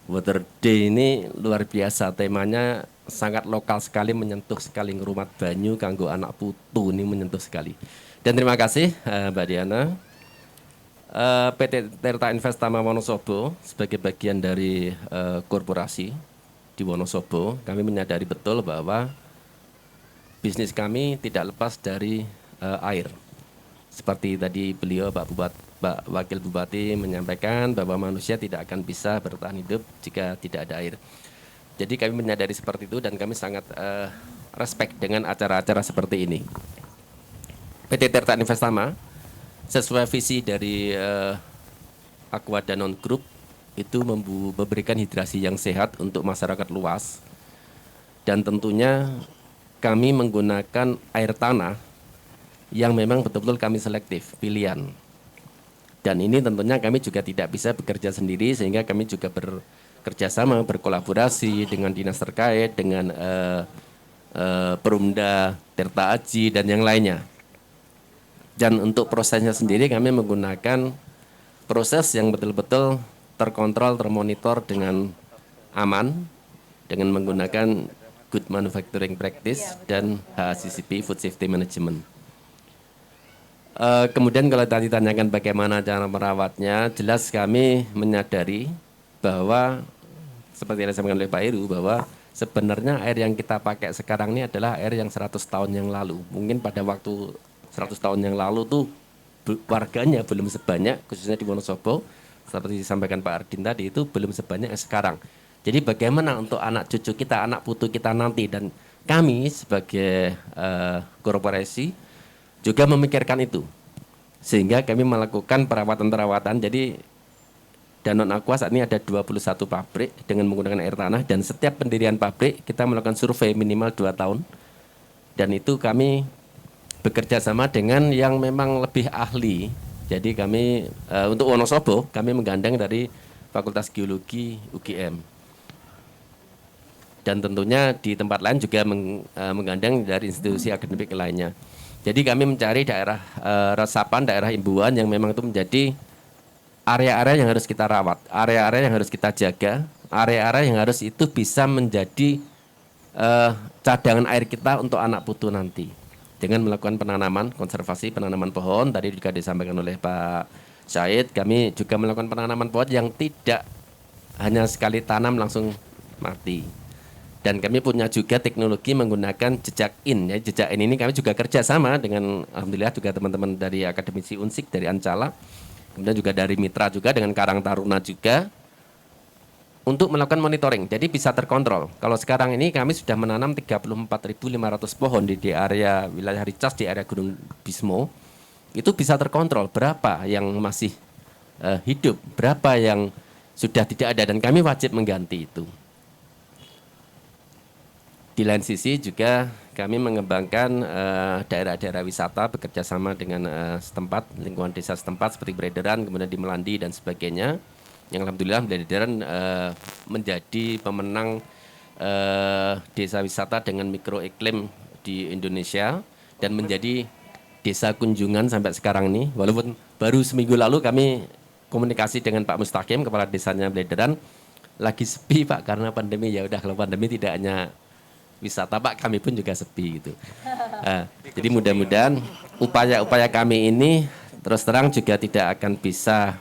Water Day ini luar biasa, temanya sangat lokal sekali, menyentuh sekali ngerumat banyu kanggo anak putu, ini menyentuh sekali. Dan terima kasih Mbak Diana. PT Tirta Investama Wonosobo sebagai bagian dari korporasi di Wonosobo, kami menyadari betul bahwa bisnis kami tidak lepas dari air. Seperti tadi beliau Pak Wakil Bupati menyampaikan bahwa manusia tidak akan bisa bertahan hidup jika tidak ada air. Jadi kami menyadari seperti itu dan kami sangat respect dengan acara-acara seperti ini. PT Tirta Investama sesuai visi dari Aqua Danone Group itu memberikan hidrasi yang sehat untuk masyarakat luas, dan tentunya kami menggunakan air tanah yang memang betul-betul kami selektif pilihan. Dan ini tentunya kami juga tidak bisa bekerja sendiri, sehingga kami juga bekerja sama, berkolaborasi dengan dinas terkait, dengan Perumda, Tirta Aji, dan yang lainnya. Dan untuk prosesnya sendiri kami menggunakan proses yang betul-betul terkontrol, termonitor dengan aman, dengan menggunakan Good Manufacturing Practice dan HACCP, Food Safety Management. Kemudian kalau tadi tanyakan bagaimana cara merawatnya, jelas kami menyadari bahwa seperti yang disampaikan oleh Pak Heru, bahwa sebenarnya air yang kita pakai sekarang ini adalah air yang 100 tahun yang lalu. Mungkin pada waktu 100 tahun yang lalu tuh warganya belum sebanyak, khususnya di Wonosobo, seperti disampaikan Pak Ardin tadi, itu belum sebanyak sekarang. Jadi bagaimana untuk anak cucu kita, anak putu kita nanti, dan kami sebagai korporasi juga memikirkan itu. Sehingga kami melakukan perawatan-perawatan. Jadi Danone Aqua saat ini ada 21 pabrik dengan menggunakan air tanah, dan setiap pendirian pabrik kita melakukan survei minimal 2 tahun. Dan itu kami bekerja sama dengan yang memang lebih ahli. Jadi kami untuk Wonosobo kami menggandeng dari Fakultas Geologi UGM. Dan tentunya di tempat lain juga menggandeng dari institusi akademik lainnya. Jadi kami mencari daerah resapan, daerah imbuhan yang memang itu menjadi area-area yang harus kita rawat, area-area yang harus kita jaga, area-area yang harus itu bisa menjadi cadangan air kita untuk anak putu nanti. Dengan melakukan penanaman, konservasi penanaman pohon, tadi juga disampaikan oleh Pak Syahid, kami juga melakukan penanaman pohon yang tidak hanya sekali tanam langsung mati. Dan kami punya juga teknologi menggunakan jejak in. Ya, jejak in ini kami juga kerjasama dengan alhamdulillah juga teman-teman dari Akademisi Unsik, dari Ancala, kemudian juga dari Mitra juga dengan Karang Taruna juga, untuk melakukan monitoring. Jadi bisa terkontrol. Kalau sekarang ini kami sudah menanam 34.500 pohon di area wilayah Ricas, di area Gunung Bismo. Itu bisa terkontrol berapa yang masih hidup, berapa yang sudah tidak ada, dan kami wajib mengganti itu. Di lain sisi juga kami mengembangkan daerah-daerah wisata bekerja sama dengan setempat, lingkungan desa setempat seperti Brederan, kemudian di Melandi dan sebagainya. Yang alhamdulillah Brederan menjadi pemenang desa wisata dengan mikroiklim di Indonesia dan menjadi desa kunjungan sampai sekarang ini. Walaupun baru seminggu lalu kami komunikasi dengan Pak Mustaqim, kepala desanya Brederan, lagi sepi Pak karena pandemi. Ya udah, kalau pandemi tidak hanya wisata Pak, kami pun juga sepi gitu. Jadi mudah-mudahan upaya-upaya kami ini terus terang juga tidak akan bisa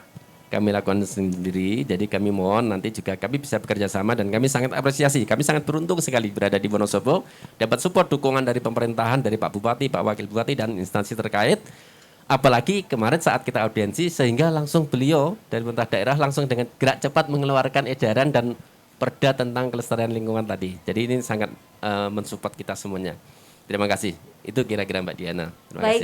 kami lakukan sendiri. Jadi kami mohon nanti juga kami bisa bekerja sama, dan kami sangat apresiasi. Kami sangat beruntung sekali berada di Wonosobo, dapat support dukungan dari pemerintahan, dari Pak Bupati, Pak Wakil Bupati, dan instansi terkait. Apalagi kemarin saat kita audiensi, sehingga langsung beliau dari pemerintah daerah langsung dengan gerak cepat mengeluarkan edaran dan perda tentang kelestarian lingkungan tadi. Jadi ini sangat mensupport kita semuanya. Terima kasih. Itu kira-kira Mbak Diana.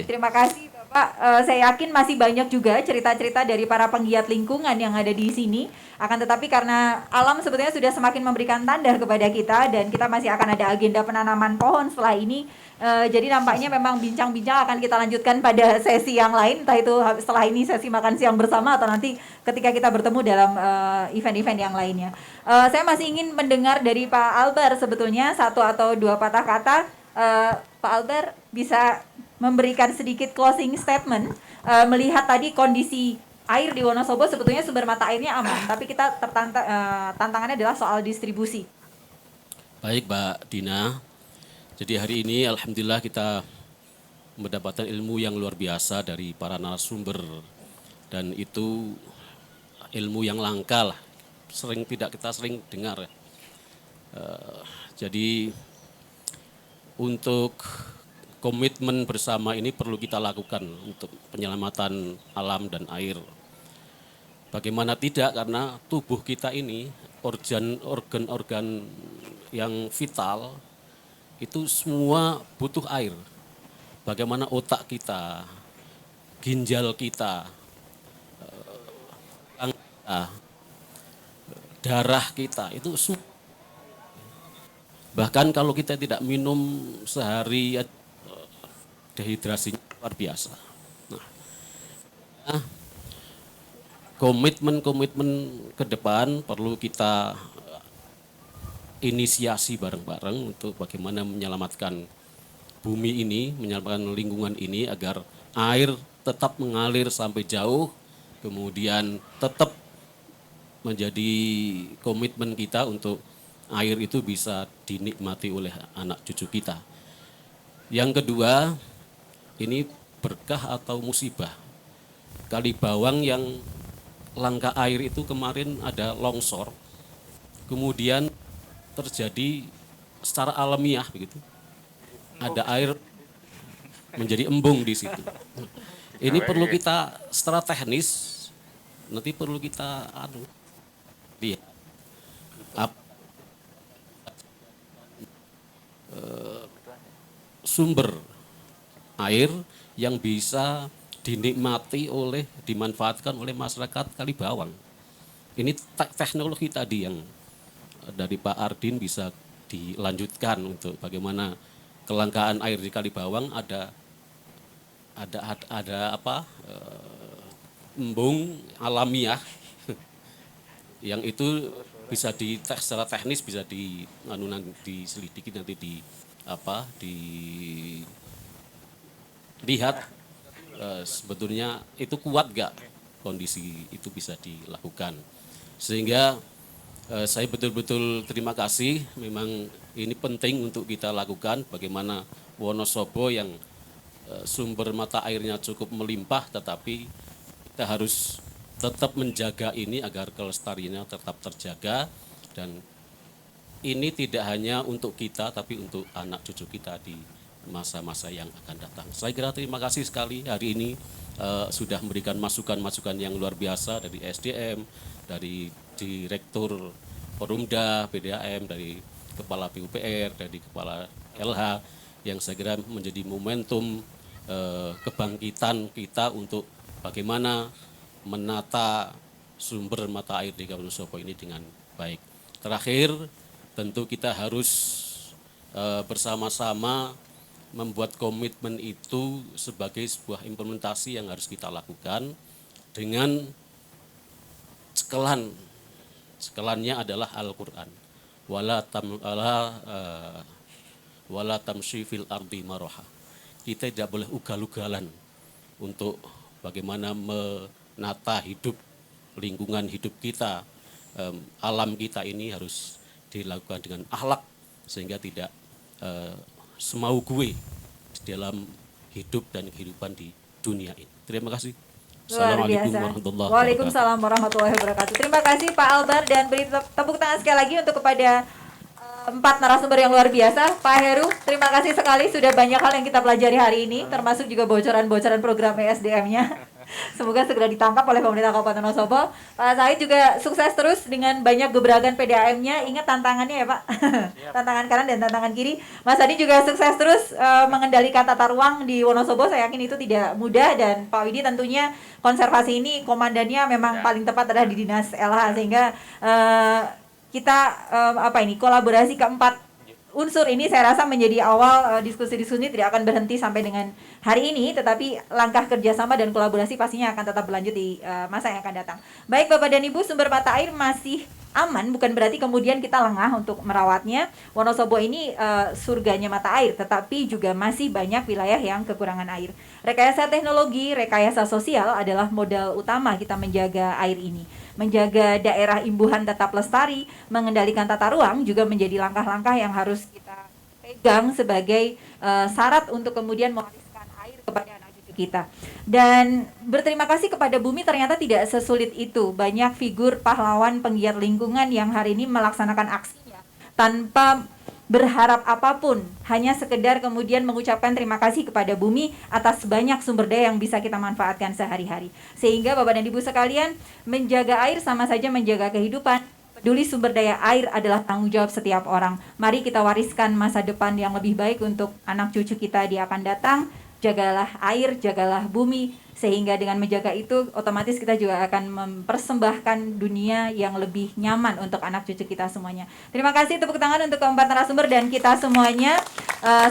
Terima kasih Bapak. Saya yakin masih banyak juga cerita-cerita dari para penggiat lingkungan yang ada di sini. Akan tetapi karena alam sebetulnya sudah semakin memberikan tanda kepada kita, dan kita masih akan ada agenda penanaman pohon setelah ini. Jadi nampaknya memang bincang-bincang akan kita lanjutkan pada sesi yang lain, entah itu setelah ini sesi makan siang bersama atau nanti ketika kita bertemu dalam event-event yang lainnya. Saya masih ingin mendengar dari Pak Albar sebetulnya 1 atau 2 patah kata. Pak Albar bisa memberikan sedikit closing statement melihat tadi kondisi air di Wonosobo. Sebetulnya sumber mata airnya aman, tapi kita tantangannya adalah soal distribusi. Baik Mbak Dina, jadi hari ini alhamdulillah kita mendapatkan ilmu yang luar biasa dari para narasumber, dan itu ilmu yang langka lah, kita sering dengar. Jadi untuk komitmen bersama ini perlu kita lakukan untuk penyelamatan alam dan air. Bagaimana tidak, karena tubuh kita ini, organ-organ yang vital, itu semua butuh air. Bagaimana otak kita, ginjal kita, darah kita, itu semua. Bahkan kalau kita tidak minum sehari, dehidrasinya luar biasa. Nah, komitmen ke depan perlu kita inisiasi bareng-bareng untuk bagaimana menyelamatkan bumi ini, menyelamatkan lingkungan ini agar air tetap mengalir sampai jauh, kemudian tetap menjadi komitmen kita untuk air itu bisa dinikmati oleh anak cucu kita. Yang kedua, ini berkah atau musibah. Kali Bawang yang langka air itu kemarin ada longsor, kemudian terjadi secara alamiah begitu. Ada air menjadi embung di situ. Ini perlu kita secara teknis, nanti perlu kita lihat sumber air yang bisa dimanfaatkan oleh masyarakat Kali Bawang. Ini teknologi tadi yang dari Pak Ardin bisa dilanjutkan untuk bagaimana kelangkaan air di Kali Bawang ada embung alamiah yang itu bisa secara teknis bisa diselidiki nanti dilihat sebetulnya itu kuat gak kondisi itu bisa dilakukan. Sehingga saya betul-betul terima kasih, memang ini penting untuk kita lakukan bagaimana Wonosobo yang sumber mata airnya cukup melimpah, tetapi kita harus tetap menjaga ini agar kelestariannya tetap terjaga, dan ini tidak hanya untuk kita tapi untuk anak cucu kita di masa-masa yang akan datang. Saya kira terima kasih sekali hari ini sudah memberikan masukan-masukan yang luar biasa dari SDM, dari Direktur Porumda, PDAM, dari Kepala PUPR, dari Kepala LH, yang saya kira menjadi momentum kebangkitan kita untuk bagaimana menata sumber mata air di Wonosobo ini dengan baik. Terakhir, tentu kita harus bersama-sama membuat komitmen itu sebagai sebuah implementasi yang harus kita lakukan dengan sekelannya adalah Al-Quran. Wala tamshi fil ardi maraha. Kita tidak boleh ugal-ugalan untuk bagaimana menata hidup, lingkungan hidup kita, alam kita ini harus dilakukan dengan akhlak sehingga tidak semau gue di dalam hidup dan kehidupan di dunia ini. Terima kasih. Assalamualaikum warahmatullahi wabarakatuh. Waalaikumsalam warahmatullahi wabarakatuh. Terima kasih Pak Albar, dan beri tepuk tangan sekali lagi untuk kepada 4 narasumber yang luar biasa. Pak Heru, terima kasih sekali, sudah banyak hal yang kita pelajari hari ini, termasuk juga bocoran-bocoran program ESDM-nya. Semoga segera ditangkap oleh pemerintah Kabupaten Wonosobo. Pak Said juga sukses terus dengan banyak gebrakan PDAM-nya. Ingat tantangannya ya Pak, tantangan kanan dan tantangan kiri. Mas Adi juga sukses terus mengendalikan tata ruang di Wonosobo. Saya yakin itu tidak mudah, dan Pak Widi tentunya konservasi ini komandannya memang paling tepat adalah di Dinas LH, sehingga kita kolaborasi keempat unsur ini saya rasa menjadi awal diskusi-diskusi ini tidak akan berhenti sampai dengan hari ini, tetapi langkah kerjasama dan kolaborasi pastinya akan tetap berlanjut di masa yang akan datang. Baik Bapak dan Ibu, sumber mata air masih aman, bukan berarti kemudian kita lengah untuk merawatnya. Wonosobo ini surganya mata air, tetapi juga masih banyak wilayah yang kekurangan air. Rekayasa teknologi, rekayasa sosial adalah modal utama kita menjaga air ini. Menjaga daerah imbuhan tetap lestari, mengendalikan tata ruang juga menjadi langkah-langkah yang harus kita pegang sebagai syarat untuk kemudian mewariskan air kepada anak cucu kita. Dan berterima kasih kepada bumi, ternyata tidak sesulit itu. Banyak figur pahlawan penggiat lingkungan yang hari ini melaksanakan aksinya tanpa berharap apapun, hanya sekedar kemudian mengucapkan terima kasih kepada bumi atas banyak sumber daya yang bisa kita manfaatkan sehari-hari. Sehingga Bapak dan Ibu sekalian, menjaga air sama saja menjaga kehidupan. Peduli sumber daya air adalah tanggung jawab setiap orang. Mari kita wariskan masa depan yang lebih baik untuk anak cucu kita di akan datang. Jagalah air, jagalah bumi, sehingga dengan menjaga itu otomatis kita juga akan mempersembahkan dunia yang lebih nyaman untuk anak cucu kita semuanya. Terima kasih, tepuk tangan untuk keempat narasumber dan kita semuanya.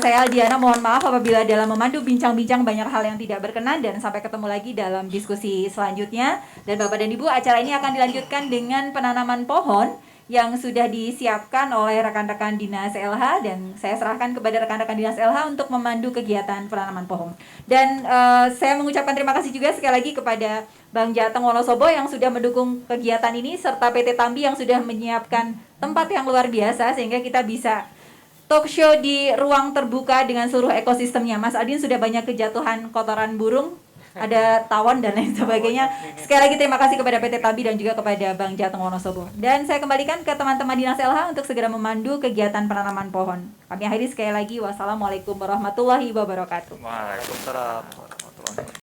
Saya Aldiana, mohon maaf apabila dalam memandu bincang-bincang banyak hal yang tidak berkenan, dan sampai ketemu lagi dalam diskusi selanjutnya. Dan Bapak dan Ibu, acara ini akan dilanjutkan dengan penanaman pohon yang sudah disiapkan oleh rekan-rekan Dinas LH, dan saya serahkan kepada rekan-rekan Dinas LH untuk memandu kegiatan penanaman pohon. Dan saya mengucapkan terima kasih juga sekali lagi kepada Bang Jateng Wonosobo yang sudah mendukung kegiatan ini, serta PT Tambi yang sudah menyiapkan tempat yang luar biasa sehingga kita bisa talk show di ruang terbuka dengan seluruh ekosistemnya. Mas Aldin sudah banyak kejatuhan kotoran burung, ada tawon dan lain sebagainya. Sekali lagi terima kasih kepada PT Tambi dan juga kepada Bang Jateng Wonosobo. Dan saya kembalikan ke teman-teman Dinas LH untuk segera memandu kegiatan penanaman pohon. Kami akhiri sekali lagi, wassalamualaikum warahmatullahi wabarakatuh. Waalaikumsalam warahmatullahi wabarakatuh.